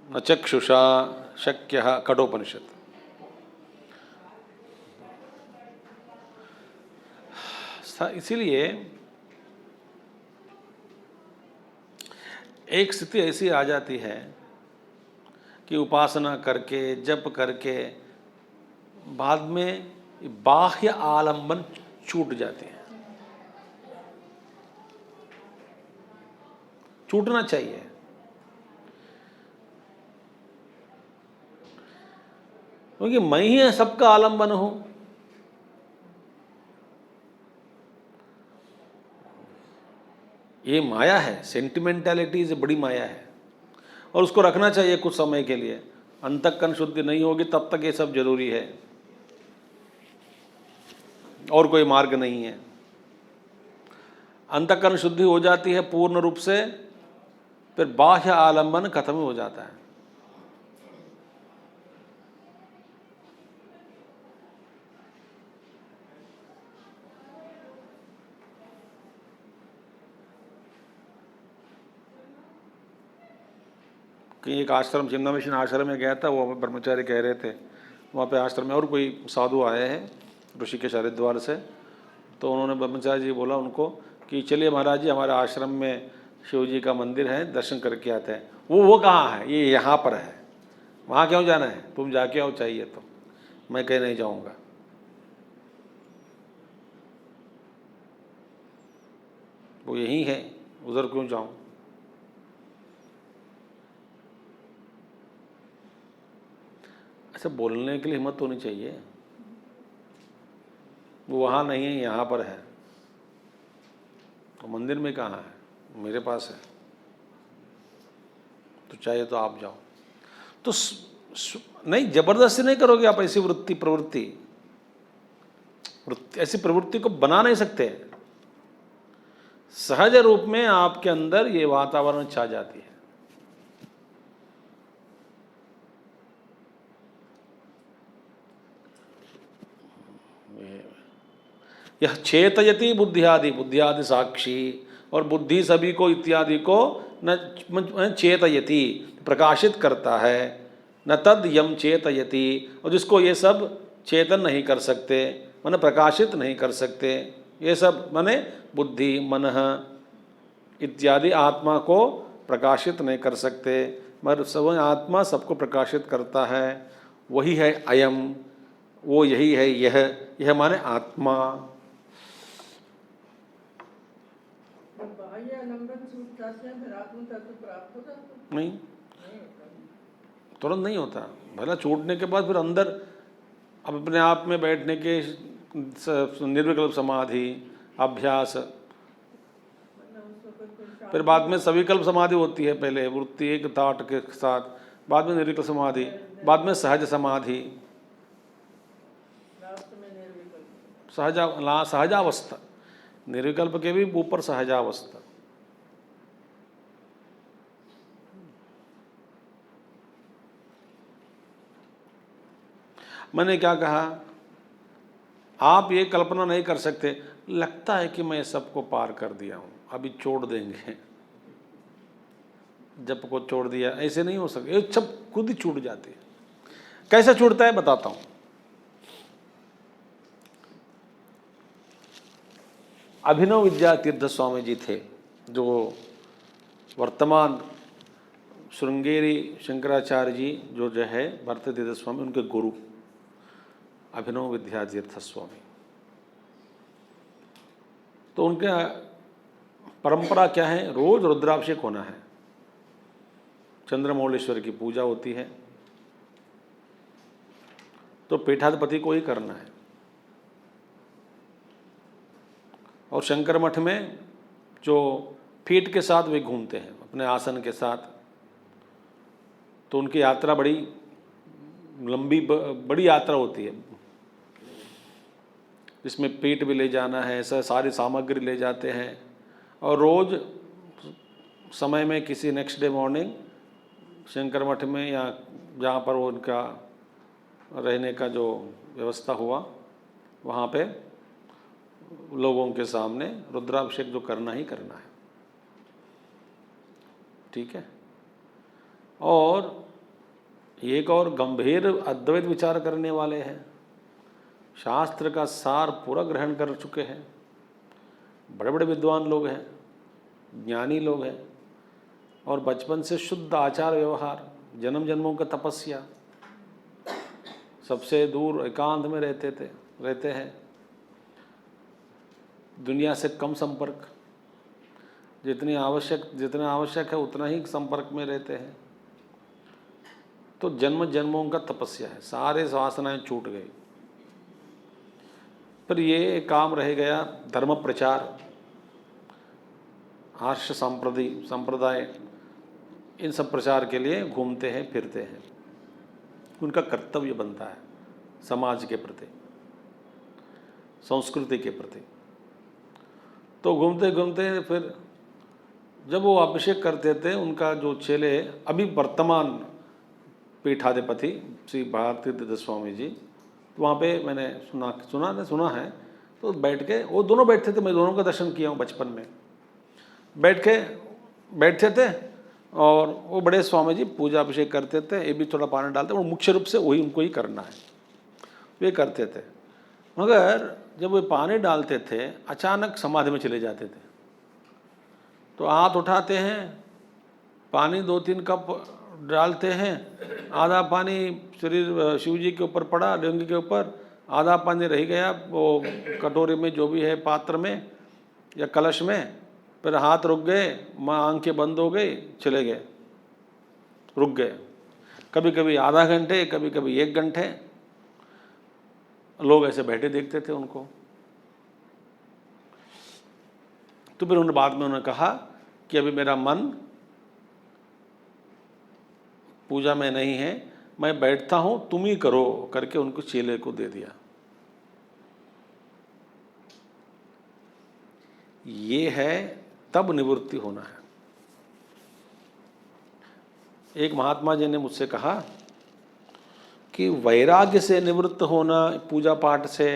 न चक्षुषा शक्यः, कठोपनिषद। इसीलिए एक स्थिति ऐसी आ जाती है कि उपासना करके, जप करके बाद में बाह्य आलंबन छूट जाते हैं। छूटना चाहिए। क्योंकि मैं ही सबका आलंबन हूं। ये माया है, सेंटिमेंटैलिटी से बड़ी माया है, और उसको रखना चाहिए कुछ समय के लिए। अंतःकरण शुद्धि नहीं होगी तब तक ये सब जरूरी है, और कोई मार्ग नहीं है। अंतःकरण शुद्धि हो जाती है पूर्ण रूप से, फिर बाह्य आलंबन खत्म हो जाता है। कि एक आश्रम, चिन्ना मिशन आश्रम में गया था, वो ब्रह्मचारी कह रहे थे, वहाँ पे आश्रम में और कोई साधु आए हैं ऋषिकेश हरिद्वार से। तो उन्होंने, ब्रह्मचारी जी बोला उनको कि चलिए महाराज जी, हमारे आश्रम में शिव जी का मंदिर है, दर्शन करके आते हैं। वो कहाँ है? ये यहाँ पर है। वहाँ क्यों जाना है? तुम जाके आओ चाहिए तो। मैं कहीं नहीं जाऊँगा। वो यही है, उधर क्यों जाऊँ? ऐसे बोलने के लिए हिम्मत होनी चाहिए। वो वहाँ नहीं है, यहाँ पर है। तो मंदिर में कहाँ है? मेरे पास है, तो चाहिए तो आप जाओ। तो नहीं, जबरदस्ती नहीं करोगे आप। ऐसी प्रवृत्ति ऐसी प्रवृत्ति को बना नहीं सकते। सहज रूप में आपके अंदर ये वातावरण छा जाती है। यह चेतयति बुद्धियादि, बुद्धियादि साक्षी, और बुद्धि सभी को इत्यादि को न चेतयति, प्रकाशित करता है। न तद यम चेतयति, और जिसको ये सब चेतन नहीं कर सकते, माने प्रकाशित नहीं कर सकते। ये सब माने बुद्धि, मन इत्यादि आत्मा को प्रकाशित नहीं कर सकते, मगर सब आत्मा सबको प्रकाशित करता है। वही है अयम, वो यही है यह माने आत्मा। बाह्य आलंबन छूट जाते हैं, फिर आत्म तत्व प्राप्त हो जाता है? नहीं, तुरंत नहीं होता। भला छूटने के बाद फिर अंदर अब अपने आप में बैठने के निर्विकल्प समाधि अभ्यास, फिर बाद में सविकल्प समाधि होती है। पहले वृत्ति एक ताट के साथ, बाद में निर्विकल्प समाधि, बाद में सहज समाधि, सहजावस्था। निर्विकल्प के भी ऊपर सहजावस्था। मैंने क्या कहा? आप ये कल्पना नहीं कर सकते, लगता है कि मैं सबको पार कर दिया हूं, अभी छोड़ देंगे। जब को छोड़ दिया, ऐसे नहीं हो सकता। ये सब खुद ही छूट जाती है। कैसे छूटता है बताता हूं। अभिनव विद्या तीर्थ स्वामी जी थे, जो वर्तमान श्रृंगेरी शंकराचार्य जी जो है भरत तीर्थ स्वामी, उनके गुरु अभिनव विद्या तीर्थ स्वामी। तो उनका परंपरा क्या है? रोज रुद्राभिषेक होना है, चंद्रमौलेश्वर की पूजा होती है, तो पीठाधिपति को ही करना है। और शंकर मठ में जो फीट के साथ वे घूमते हैं अपने आसन के साथ, तो उनकी यात्रा बड़ी लंबी बड़ी यात्रा होती है, जिसमें पीठ भी ले जाना है, ऐसा सारी सामग्री ले जाते हैं। और रोज़ समय में किसी नेक्स्ट डे मॉर्निंग शंकर मठ में या जहाँ पर वो उनका रहने का जो व्यवस्था हुआ वहाँ पे लोगों के सामने रुद्राभिषेक जो करना ही करना है। ठीक है। और एक और गंभीर अद्वैत विचार करने वाले हैं, शास्त्र का सार पूरा ग्रहण कर चुके हैं, बड़े बड़े विद्वान लोग हैं, ज्ञानी लोग हैं, और बचपन से शुद्ध आचार व्यवहार, जन्म जन्मों का तपस्या, सबसे दूर एकांत में रहते हैं, दुनिया से कम संपर्क, जितना आवश्यक है उतना ही संपर्क में रहते हैं। तो जन्म जन्मों का तपस्या है, सारे वासनाएं छूट गई। पर ये काम रह गया धर्म प्रचार, आर्ष संप्रदाय, इन सब प्रचार के लिए घूमते हैं फिरते हैं। उनका कर्तव्य बनता है समाज के प्रति, संस्कृति के प्रति। तो घूमते घूमते फिर जब वो अभिषेक करते थे, उनका जो चेले अभी वर्तमान पीठाधिपति श्री भारती तीर्थ स्वामी जी, तो वहाँ पे मैंने सुना है, तो बैठ के वो दोनों बैठते थे, मैं दोनों का दर्शन किया हूँ बचपन में। बैठते थे और वो बड़े स्वामी जी पूजा अभिषेक करते थे, ये भी थोड़ा पानी डालते, और मुख्य रूप से वही उनको ही करना है, वे करते थे। मगर जब वे पानी डालते थे अचानक समाधि में चले जाते थे, तो हाथ उठाते हैं, पानी 2-3 कप डालते हैं, आधा पानी शरीर शिव जी के ऊपर पड़ा, लिंग के ऊपर, आधा पानी रह गया वो कटोरी में जो भी है, पात्र में या कलश में। फिर हाथ रुक गए, आंखें बंद हो गई, चले गए, रुक गए। कभी कभी आधा घंटे, कभी कभी 1 घंटे लोग ऐसे बैठे देखते थे उनको। तो फिर उन्होंने बाद में उन्होंने कहा कि अभी मेरा मन पूजा में नहीं है, मैं बैठता हूं, तुम ही करो, करके उनको चेले को दे दिया। ये है तब निवृत्ति होना है। एक महात्मा जी ने मुझसे कहा कि वैराग्य से निवृत्त होना पूजा पाठ से,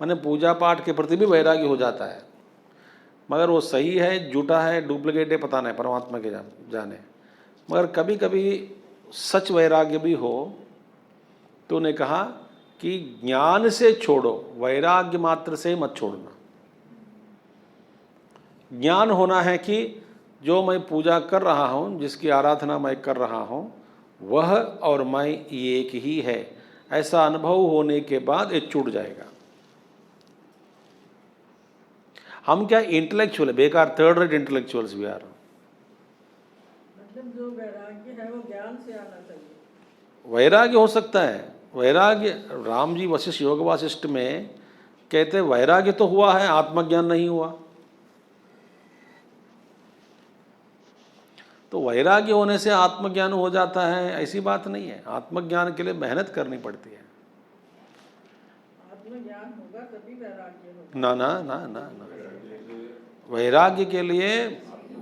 माने पूजा पाठ के प्रति भी वैराग्य हो जाता है, मगर वो सही है झूठा है डुप्लीकेट है पता नहीं, परमात्मा के जाने। मगर कभी कभी सच वैराग्य भी हो, तो उन्हें कहा कि ज्ञान से छोड़ो, वैराग्य मात्र से मत छोड़ना। ज्ञान होना है कि जो मैं पूजा कर रहा हूँ, जिसकी आराधना मैं कर रहा हूँ, वह और मैं एक ही है, ऐसा अनुभव होने के बाद ये छूट जाएगा। हम क्या इंटेलेक्चुअल है, बेकार, थर्ड रेट इंटेलेक्चुअल्स भी आर। मतलब जो वैराग्य है वो ज्ञान से आना चाहिए। वैराग्य हो सकता है, वैराग्य राम जी वशिष्ठ योग वासिष्ठ में कहते वैराग्य तो हुआ है, आत्मज्ञान नहीं हुआ। तो वैराग्य होने से आत्मज्ञान हो जाता है, ऐसी बात नहीं है। आत्मज्ञान के लिए मेहनत करनी पड़ती है। आत्मज्ञान होगा तभी वैराग्य होगा। ना ना ना ना ना, वैराग्य के लिए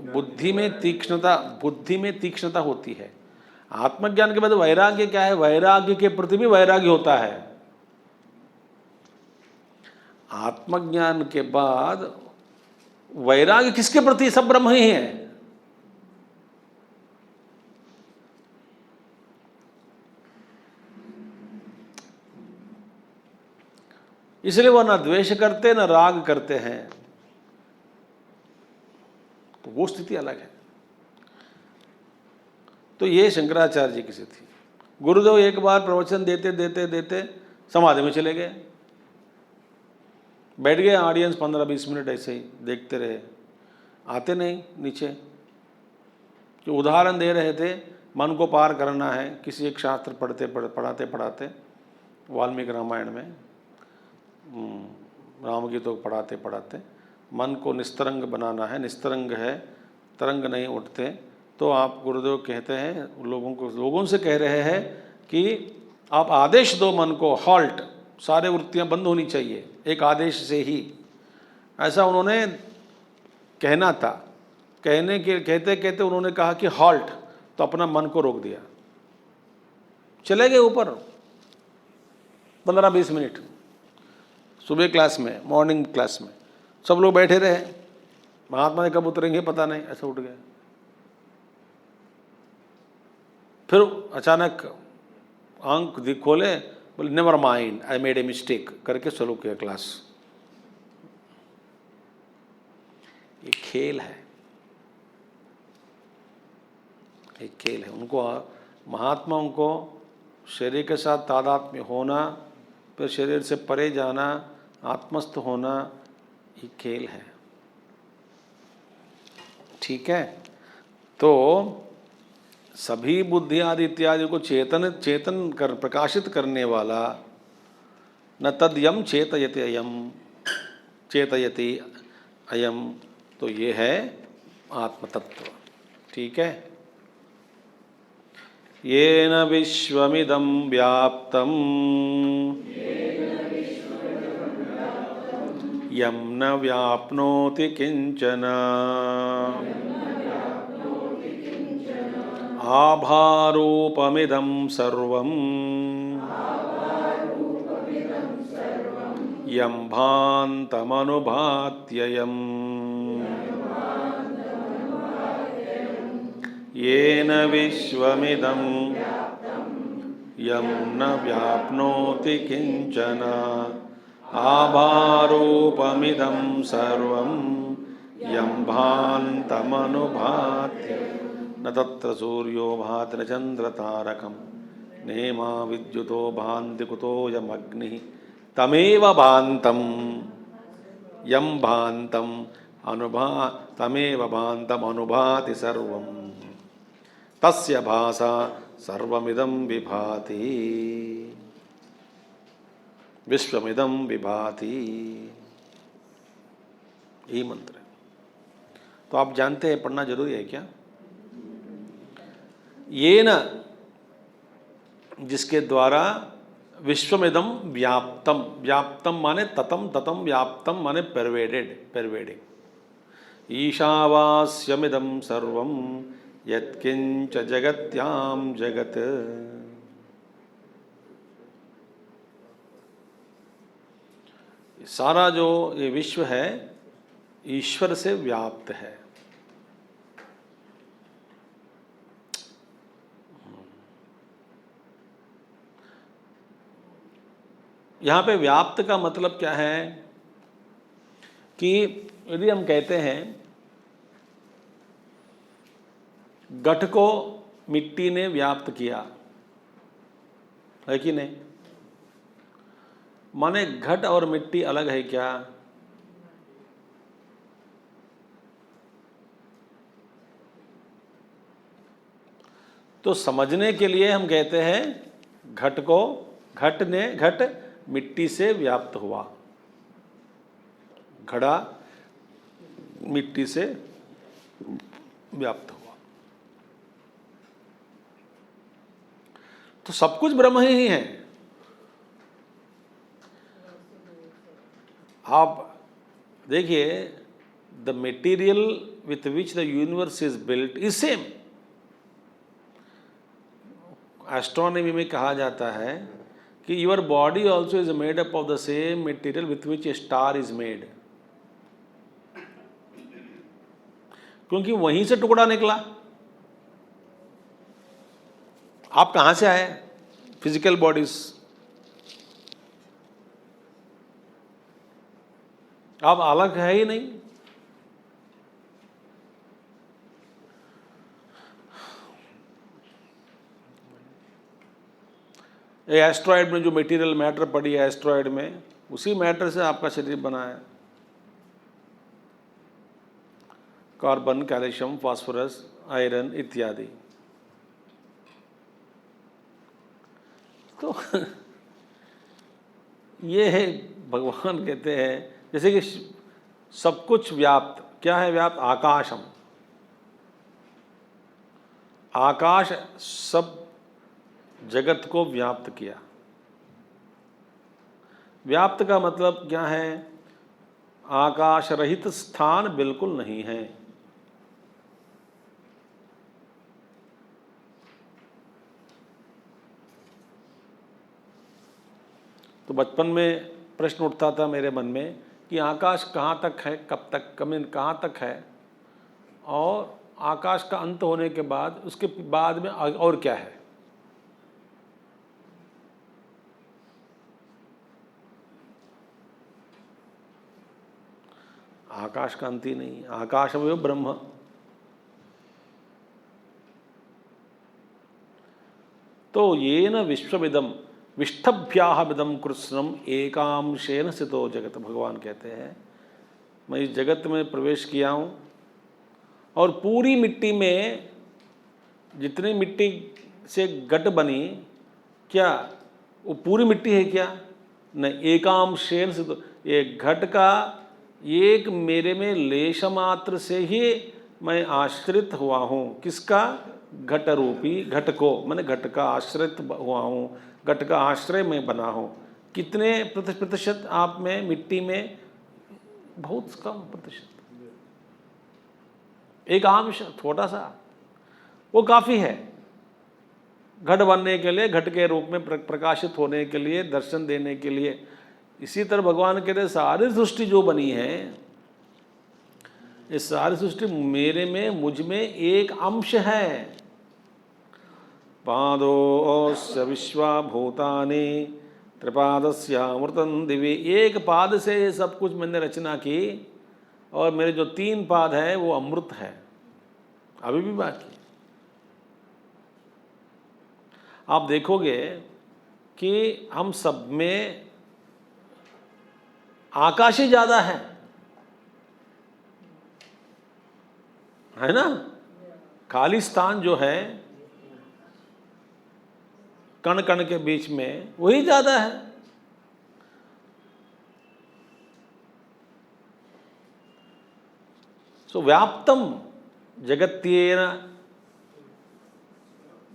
बुद्धि में तीक्ष्णता होती है। आत्मज्ञान के बाद वैराग्य क्या है? वैराग्य के प्रति भी वैराग्य होता है। आत्मज्ञान के बाद वैराग्य किसके प्रति? सब ब्रह्म ही है। इसलिए वह ना द्वेष करते ना राग करते हैं, तो वो स्थिति अलग है। तो ये शंकराचार्य जी की स्थिति थी। गुरुदेव एक बार प्रवचन देते देते देते समाधि में चले गए, बैठ गए। ऑडियंस 15-20 मिनट ऐसे ही देखते रहे, आते नहीं नीचे। जो उदाहरण दे रहे थे, मन को पार करना है, किसी एक शास्त्र पढ़ाते वाल्मीकि रामायण में राम गीत को पढ़ाते पढ़ाते मन को निस्तरंग बनाना है, निस्तरंग है, तरंग नहीं उठते, तो आप गुरुदेव कहते हैं लोगों से कह रहे हैं कि आप आदेश दो मन को, हॉल्ट, सारे वृत्तियां बंद होनी चाहिए एक आदेश से ही। ऐसा उन्होंने कहना था, कहते कहते उन्होंने कहा कि हॉल्ट, तो अपना मन को रोक दिया, चले गए ऊपर 15-20 मिनट। सुबह क्लास में, मॉर्निंग क्लास में सब लोग बैठे रहे, महात्मा ने कब उतरेंगे पता नहीं, ऐसा उठ गया। फिर अचानक आंख खोले, बोले never mind, I made a mistake, करके शुरू किया क्लास। ये खेल है, एक खेल है। उनको, महात्माओं को शरीर के साथ तादात्म्य होना, फिर शरीर से परे जाना, आत्मस्थ होना, ये खेल है। ठीक है, तो सभी बुद्धि आदि इत्यादि को चेतन कर प्रकाशित करने वाला न तद्यम चेतयति अयम, तो ये है आत्मतत्व। ठीक है, येन विश्वमिदं व्याप्तं यं न व्याप्नोति किंचन आभारूपमिदं सर्वं यं भान्तमनुभात्ययम् येन विश्वमिदं यं न व्याप्नोति किंचन आभारूपमिदं सर्वं यं भान्तमनुभाति न तत्र सूर्यो भाति न चन्द्रतारकं नेमा विद्युतो भान्ति कुतोऽयमग्निः तमेव भान्तं यं भान्तम् तमेव भान्तम् अनुभाति सर्वं तस्य भासा सर्वमिदं विभाति विश्वमिदं विभाति। यही मंत्र है। तो आप जानते हैं, पढ़ना जरूरी है क्या? ये न, जिसके द्वारा विश्वमिदं व्याप्तम, व्याप्तम माने ततम, ततम व्याप्तम माने परवेडिंग। ईशावास्यमिदं सर्वं यत्किंच जगत्यां जगत। सारा जो ये विश्व है ईश्वर से व्याप्त है। यहाँ पे व्याप्त का मतलब क्या है कि यदि हम कहते हैं घट को मिट्टी ने व्याप्त किया, है कि नहीं? माने घट और मिट्टी अलग है क्या? तो समझने के लिए हम कहते हैं घट मिट्टी से व्याप्त हुआ, घड़ा मिट्टी से व्याप्त हुआ। तो सब कुछ ब्रह्म ही है। आप देखिए, the material with which the universe is built is same. Astronomy में कहा जाता है कि your body also is made up of the same material with which A star is made, क्योंकि वहीं से टुकड़ा निकला। आप कहां से आए? Physical bodies. आप अलग है ही नहीं। एस्ट्रॉयड में जो मटेरियल मैटर पड़ी है एस्ट्रॉयड में, उसी मैटर से आपका शरीर बना है। कार्बन, कैल्शियम, फास्फोरस, आयरन इत्यादि। तो ये है, भगवान कहते हैं जैसे कि सब कुछ व्याप्त, क्या है व्याप्त? आकाशम, आकाश सब जगत को व्याप्त किया। व्याप्त का मतलब क्या है? आकाश रहित स्थान बिल्कुल नहीं है। तो बचपन में प्रश्न उठता था मेरे मन में कि आकाश कहाँ तक है, कब तक, कहाँ तक है, और आकाश का अंत होने के बाद उसके बाद में और क्या है। आकाश का अंत ही नहीं, आकाश में ब्रह्म। तो ये न विश्वविदम विष्ठभ्याहविदम कृष्णम एकांशेन स्थितो जगत, भगवान कहते हैं मैं इस जगत में प्रवेश किया हूँ और पूरी मिट्टी में जितनी मिट्टी से घट बनी, क्या वो पूरी मिट्टी है क्या? नहीं, एकांशेन स्थितो, एक घट का एक मेरे में लेश मात्र से ही मैं आश्रित हुआ हूँ। किसका? घट रूपी, घट को, मैंने घट का आश्रित हुआ हूँ, घट का आश्रय में बना हूँ। कितने प्रतिशत आप में, मिट्टी में? बहुत कम प्रतिशत, एक अंश, थोड़ा सा, वो काफ़ी है घट बनने के लिए, घट के रूप में प्रकाशित होने के लिए, दर्शन देने के लिए। इसी तरह भगवान कहते हैं सारी सृष्टि जो बनी है, ये सारी सृष्टि मेरे में, मुझ में एक अंश है। पादोस्य विश्वा भूतानि त्रिपादस्यामृतं दिवि, एक पाद से ये सब कुछ मैंने रचना की, और मेरे जो 3 पाद हैं वो अमृत है, अभी भी बाकी। आप देखोगे कि हम सब में आकाश ही ज़्यादा है ना? खाली स्थान जो है कण कण के बीच में, वही ज़्यादा है। सो व्याप्तम जगत्येन,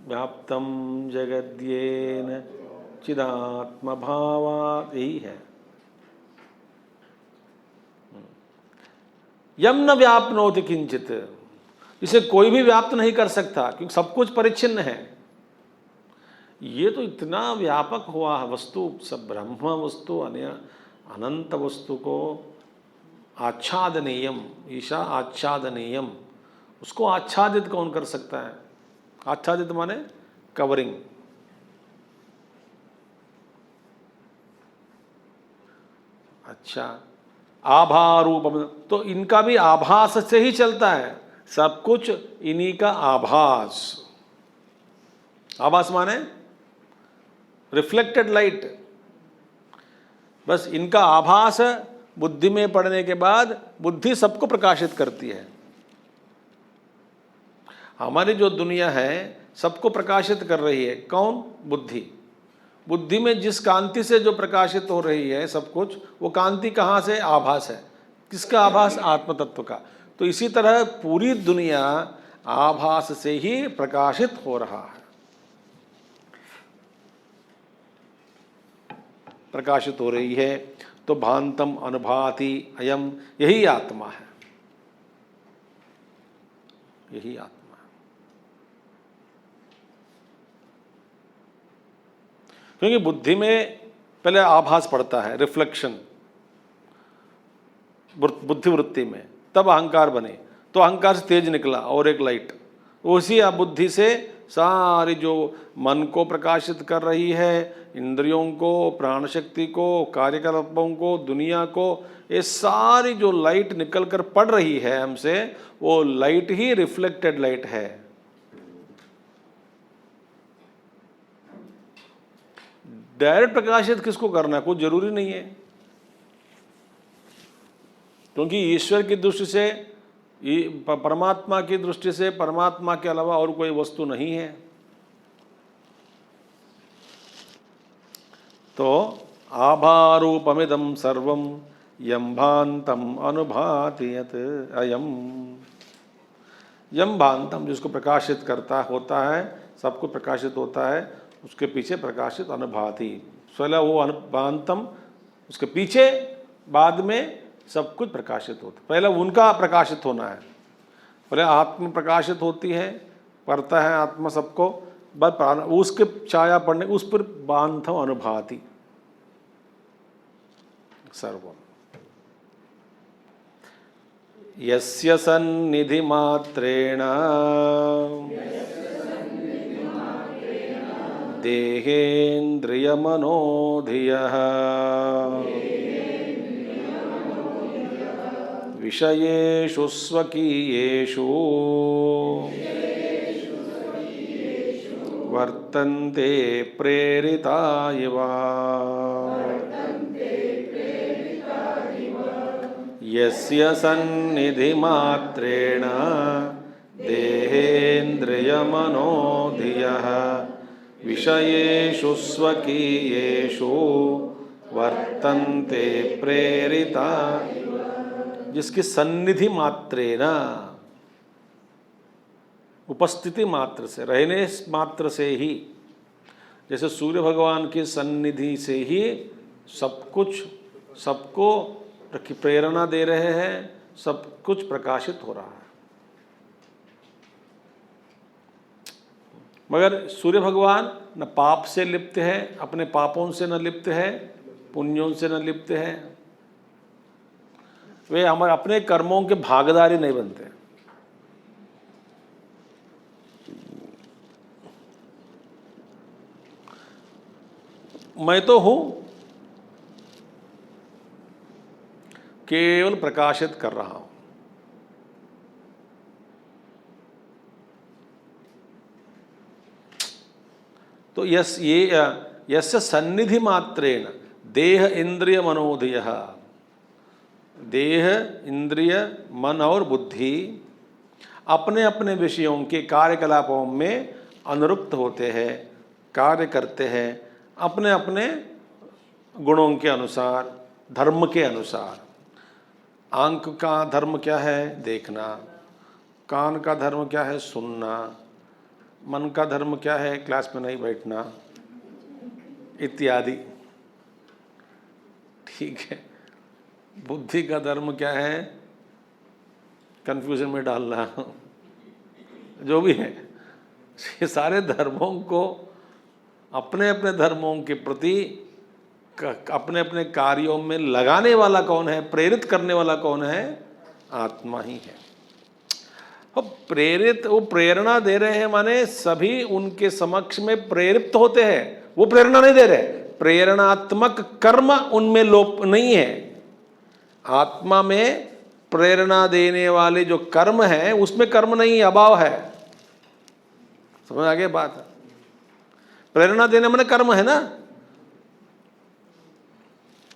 व्याप्तम जगद्येन चिदात्म भावात्, यही है। यम न व्याप्नोति किंचित, इसे कोई भी व्याप्त नहीं कर सकता क्योंकि सब कुछ परिच्छिन्न है। ये तो इतना व्यापक हुआ है वस्तु, सब ब्रह्म वस्तु, अनंत वस्तु को आच्छादनीयम, ईशा आच्छादनीयम, उसको आच्छादित कौन कर सकता है? आच्छादित माने कवरिंग। अच्छा, आभारूपम, तो इनका भी आभास से ही चलता है सब कुछ, इन्हीं का आभास। आभास माने रिफ्लेक्टेड लाइट, बस इनका आभास बुद्धि में पड़ने के बाद बुद्धि सबको प्रकाशित करती है। हमारी जो दुनिया है सबको प्रकाशित कर रही है, कौन? बुद्धि। बुद्धि में जिस कांति से जो प्रकाशित हो रही है सब कुछ, वो कांति कहाँ से? आभास है। किसका आभास? आत्म तत्व का। तो इसी तरह पूरी दुनिया आभास से ही प्रकाशित हो रहा है, प्रकाशित हो रही है। तो भांतम अनुभाति अयम, यही आत्मा है, यही आत्मा है। क्योंकि बुद्धि में पहले आभास पड़ता है, रिफ्लेक्शन बुद्धि वृत्ति में, तब अहंकार बने, तो अहंकार से तेज निकला और एक लाइट, उसी बुद्धि से सारी जो मन को प्रकाशित कर रही है, इंद्रियों को, प्राण शक्ति को, कार्यकलापों को, दुनिया को, ये सारी जो लाइट निकल कर पड़ रही है हमसे, वो लाइट ही रिफ्लेक्टेड लाइट है। डायरेक्ट प्रकाशित किसको करना है? कुछ जरूरी नहीं है, क्योंकि ईश्वर की दृष्टि से, परमात्मा की दृष्टि से परमात्मा के अलावा और कोई वस्तु नहीं है। तो आभारूपमिदं सर्वं यं भान्तम अनुभाति यत् अयम। यम भान्तम, जिसको प्रकाशित करता होता है, सबको प्रकाशित होता है, उसके पीछे प्रकाशित अनुभाति। पहले वो अनुभान्तम, उसके पीछे बाद में सब कुछ प्रकाशित होता है। पहले उनका प्रकाशित होना है, पहले आत्मा प्रकाशित होती है, पढ़ता है आत्मा सबको, बस उसके छाया पड़ने उस पर बांधव अनुभाति सर्वम। यस्य सन्निधि मात्रेण देहेन्द्रिय मनोधियः विषयेषु स्वकीयेषु वर्तन्ते प्रेरिता इव। यस्य सन्निधि मात्रेण देहेन्द्रियमनोधियः विषयेषु स्वकीयेषु वर्तन्ते प्रेरिता। जिसकी सन्निधि मात्रेण, उपस्थिति मात्र से, रहने मात्र से ही, जैसे सूर्य भगवान की सन्निधि से ही सब कुछ सबको प्रेरणा दे रहे हैं, सब कुछ प्रकाशित हो रहा है। मगर सूर्य भगवान न पाप से लिप्त है, अपने पापों से न लिप्त है, पुण्यों से न लिप्त है, वे हमारे अपने कर्मों के भागीदारी नहीं बनते। मैं तो हूं, केवल प्रकाशित कर रहा हूं। तो यस्य सन्निधि मात्रेण देह इंद्रिय मनोधियः, देह इंद्रिय मन और बुद्धि अपने अपने विषयों के कार्यकलापों में अनुरुक्त होते हैं, कार्य करते हैं अपने अपने गुणों के अनुसार, धर्म के अनुसार। आंख का धर्म क्या है? देखना। कान का धर्म क्या है? सुनना। मन का धर्म क्या है? क्लास में नहीं बैठना इत्यादि। ठीक है। बुद्धि का धर्म क्या है? कंफ्यूजन में डालना। जो भी है, ये सारे धर्मों को अपने अपने धर्मों के प्रति अपने अपने कार्यों में लगाने वाला कौन है? प्रेरित करने वाला कौन है? आत्मा ही है। प्रेरित, वो प्रेरणा दे रहे हैं, माने सभी उनके समक्ष में प्रेरित होते हैं। वो प्रेरणा नहीं दे रहे, प्रेरणात्मक कर्म उनमें लोप नहीं है। आत्मा में प्रेरणा देने वाले जो कर्म है उसमें कर्म नहीं, अभाव है। समझ आ गया बात? प्रेरणा देने माने कर्म है ना।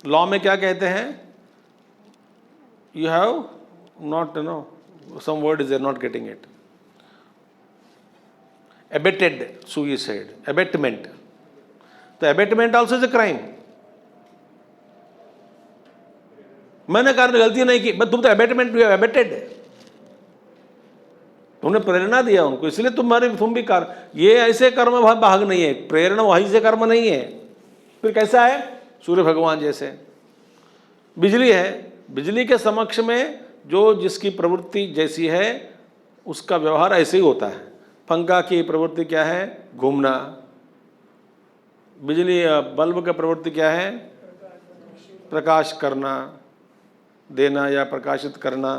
लॉ में क्या कहते हैं? You have not, no some word is they're not getting it. Abetted suicide, abatement. तो abatement also is a crime. मैंने कार्य गलती नहीं की, बट तुम तो abatement भी abated। तुमने प्रेरणा दिया उनको, इसलिए तुम भी कार्य। ये ऐसे कर्म भाग नहीं है, प्रेरणा वहीं से कर्म नहीं है। फिर कैसा है? सूर्य भगवान जैसे। बिजली है, बिजली के समक्ष में जो जिसकी प्रवृत्ति जैसी है उसका व्यवहार ऐसे ही होता है। पंखा की प्रवृत्ति क्या है? घूमना। बिजली बल्ब का प्रवृत्ति क्या है? प्रकाश करना, देना या प्रकाशित करना।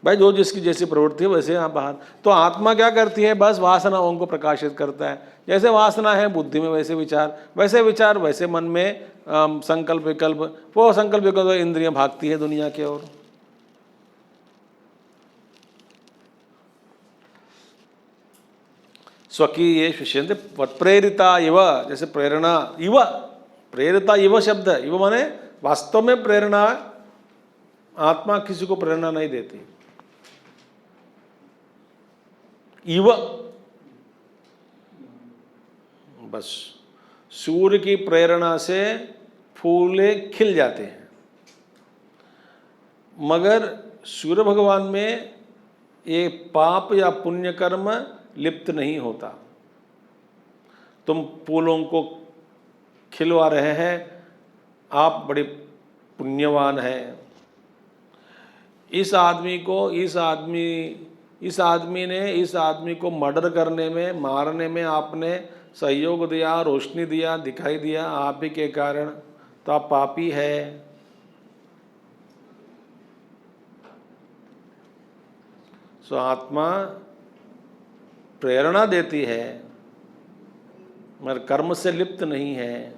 भाई जो जिसकी जैसी प्रवृत्ति है वैसे यहाँ बाहर। तो आत्मा क्या करती है? बस वासनाओं को प्रकाशित करता है। जैसे वासना है बुद्धि में, वैसे विचार वैसे मन में संकल्प विकल्प, वो संकल्प विकल्प इंद्रियां भागती है दुनिया की ओर। स्वकीय विषय प्रेरिता इव, जैसे प्रेरणा इव, प्रेरिता इव शब्द, इव माने वास्तव में प्रेरणा। आत्मा किसी को प्रेरणा नहीं देती। इव बस सूर्य की प्रेरणा से फूले खिल जाते हैं, मगर सूर्य भगवान में ये पाप या पुण्य कर्म लिप्त नहीं होता। तुम फूलों को खिलवा रहे हैं, आप बड़े पुण्यवान हैं। इस आदमी ने इस आदमी को मर्डर करने में, मारने में आपने सहयोग दिया, रोशनी दिया, दिखाई दिया, आप ही के कारण, तो आप पापी है। सो आत्मा प्रेरणा देती है मगर कर्म से लिप्त नहीं है,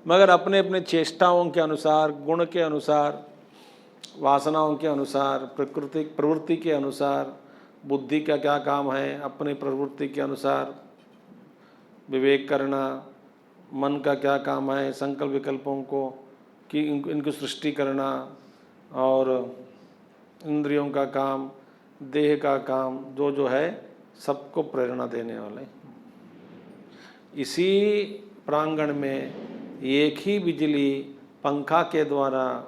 मगर अपने अपने चेष्टाओं के अनुसार, गुण के अनुसार, वासनाओं के अनुसार, प्रवृत्ति के अनुसार, बुद्धि का क्या काम है, अपनी प्रवृत्ति के अनुसार विवेक करना, मन का क्या काम है, संकल्प विकल्पों को कि इनको सृष्टि करना, और इंद्रियों का काम, देह का काम, जो है सबको प्रेरणा देने वाले। इसी प्रांगण में एक ही बिजली पंखा के द्वारा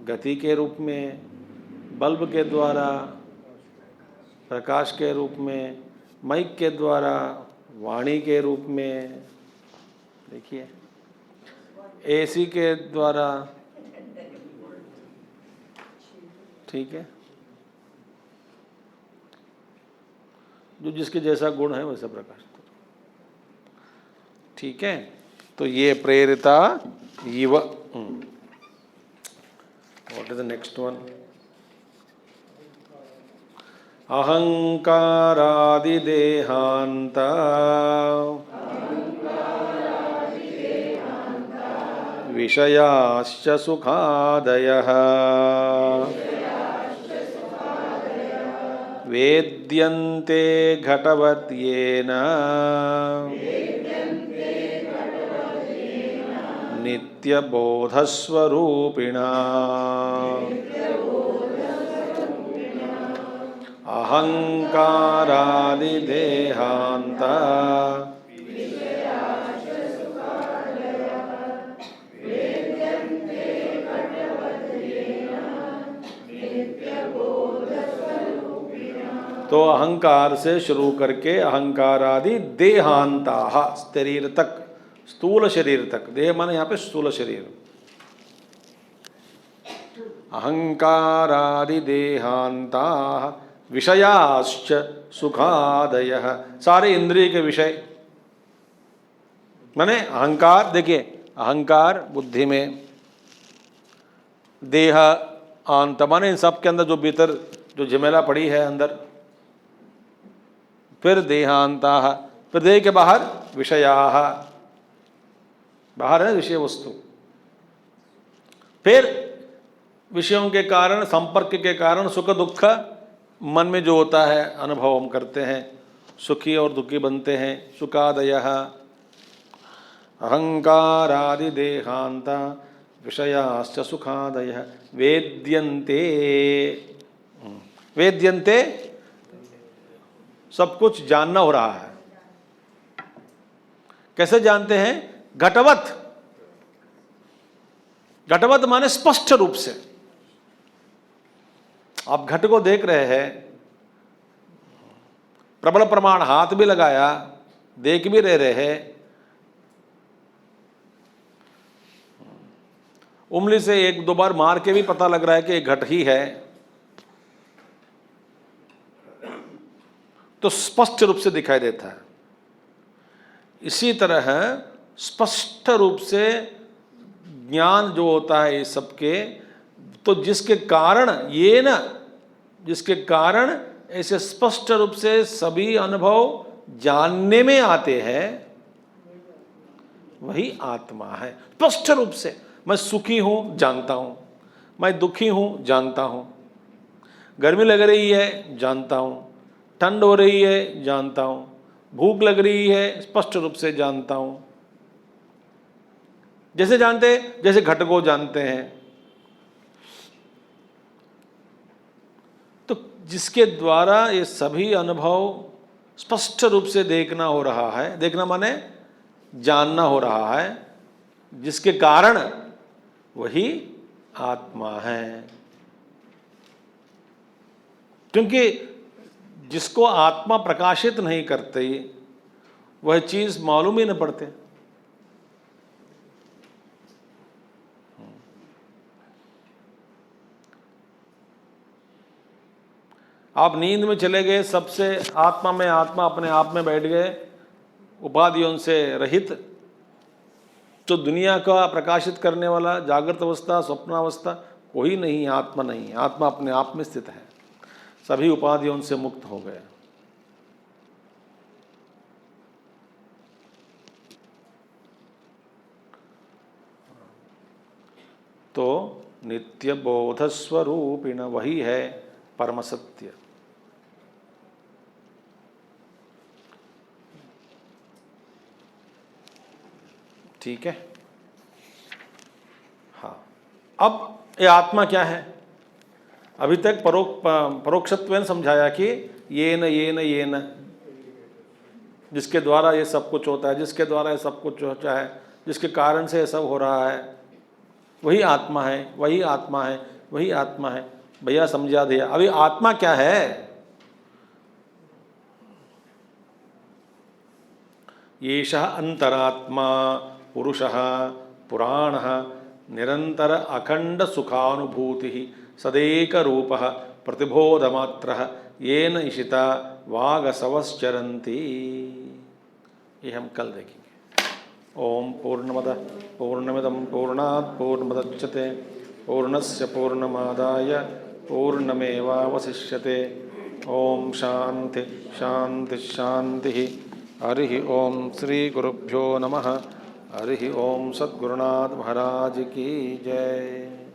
गति के रूप में, बल्ब के द्वारा प्रकाश के रूप में, माइक के द्वारा वाणी के रूप में, देखिए एसी के द्वारा, ठीक है, जो जिसके जैसा गुण है वैसा प्रकाश, ठीक है। तो ये प्रेरिता इव। What is the next one? अहंकारादि देहांता विषयाश्च सुखादयः वेद्यन्ते घटवत् येन नित्यबोधस्वरूपिणा अहंकारादि देहांता तो अहंकार से शुरू करके अहंकारादि देहांता, शरीर तक, स्थूल शरीर तक, देह माने यहाँ पे स्थूल शरीर, अहंकारादि देहांता विषयाश्च सुखादयः, सारे इंद्रिय के विषय माने अहंकार। देखिए अहंकार बुद्धि में, देह अंत माने इन सब के अंदर जो भीतर जो झमेला पड़ी है अंदर, फिर देहांता, फिर देह के बाहर विषयाः, बाहर है विषय वस्तु, फिर विषयों के कारण, संपर्क के कारण सुख दुख मन में जो होता है अनुभव हम करते हैं, सुखी और दुखी बनते हैं, सुखादयः। अहंकारादि देहांता विषयाश्च सुखादयः वेद्यन्ते, वेद्यन्ते सब कुछ जानना हो रहा है। कैसे जानते हैं? घटवत, घटवत माने स्पष्ट रूप से। आप घट को देख रहे हैं, प्रबल प्रमाण हाथ भी लगाया, देख भी रहे हैं, उंगली से एक दो बार मार के भी पता लग रहा है कि घट ही है, तो स्पष्ट रूप से दिखाई देता है। इसी तरह स्पष्ट रूप से ज्ञान जो होता है इस सबके, तो जिसके कारण ये ना, जिसके कारण ऐसे स्पष्ट रूप से सभी अनुभव जानने में आते हैं, वही आत्मा है। स्पष्ट रूप से मैं सुखी हूं जानता हूं, मैं दुखी हूं जानता हूं, गर्मी लग रही है जानता हूं, ठंड हो रही है जानता हूं, भूख लग रही है स्पष्ट रूप से जानता हूं। जैसे जानते, जैसे घट को जानते हैं। तो जिसके द्वारा ये सभी अनुभव स्पष्ट रूप से देखना हो रहा है, देखना माने जानना हो रहा है, जिसके कारण वही आत्मा है। क्योंकि जिसको आत्मा प्रकाशित नहीं करती वह चीज मालूम ही न पड़ते। आप नींद में चले गए, सबसे आत्मा में आत्मा अपने आप में बैठ गए, उपाधियों से रहित, तो दुनिया का प्रकाशित करने वाला जागृत अवस्था स्वप्नावस्था कोई नहीं, आत्मा नहीं, आत्मा अपने आप में स्थित है, सभी उपाधियों से मुक्त हो गए। तो नित्य बोध स्वरूपिण वही है परम सत्य। ठीक है। हाँ, अब ये आत्मा क्या है? अभी तक परोक्षत्वेन समझाया कि ये न, जिसके द्वारा ये सब कुछ होता है, जिसके द्वारा ये सब कुछ होता है, जिसके कारण से ये सब हो रहा है, वही आत्मा है, वही आत्मा है, वही आत्मा है। भैया समझा दिया। अभी आत्मा क्या है? येषः अंतरात्मा पुरुषः पुराणः निरंतर अखंड सुखानुभूति सदेक रूपः प्रतिबोधमात्रः येन इशिता वागसवश्चरन्ति। ये हम कल देखेंगे। ओम पूर्णमदः पूर्णमिदं पूर्णात् पूर्णमुदच्यते पूर्णस्य पूर्णमादाय पूर्णमेवावशिष्यते। ओम शांति शांति शांति। हरि ओम श्री गुरुभ्यो नमः। हरि ओम सद्गुरुनाथ महाराज की जय।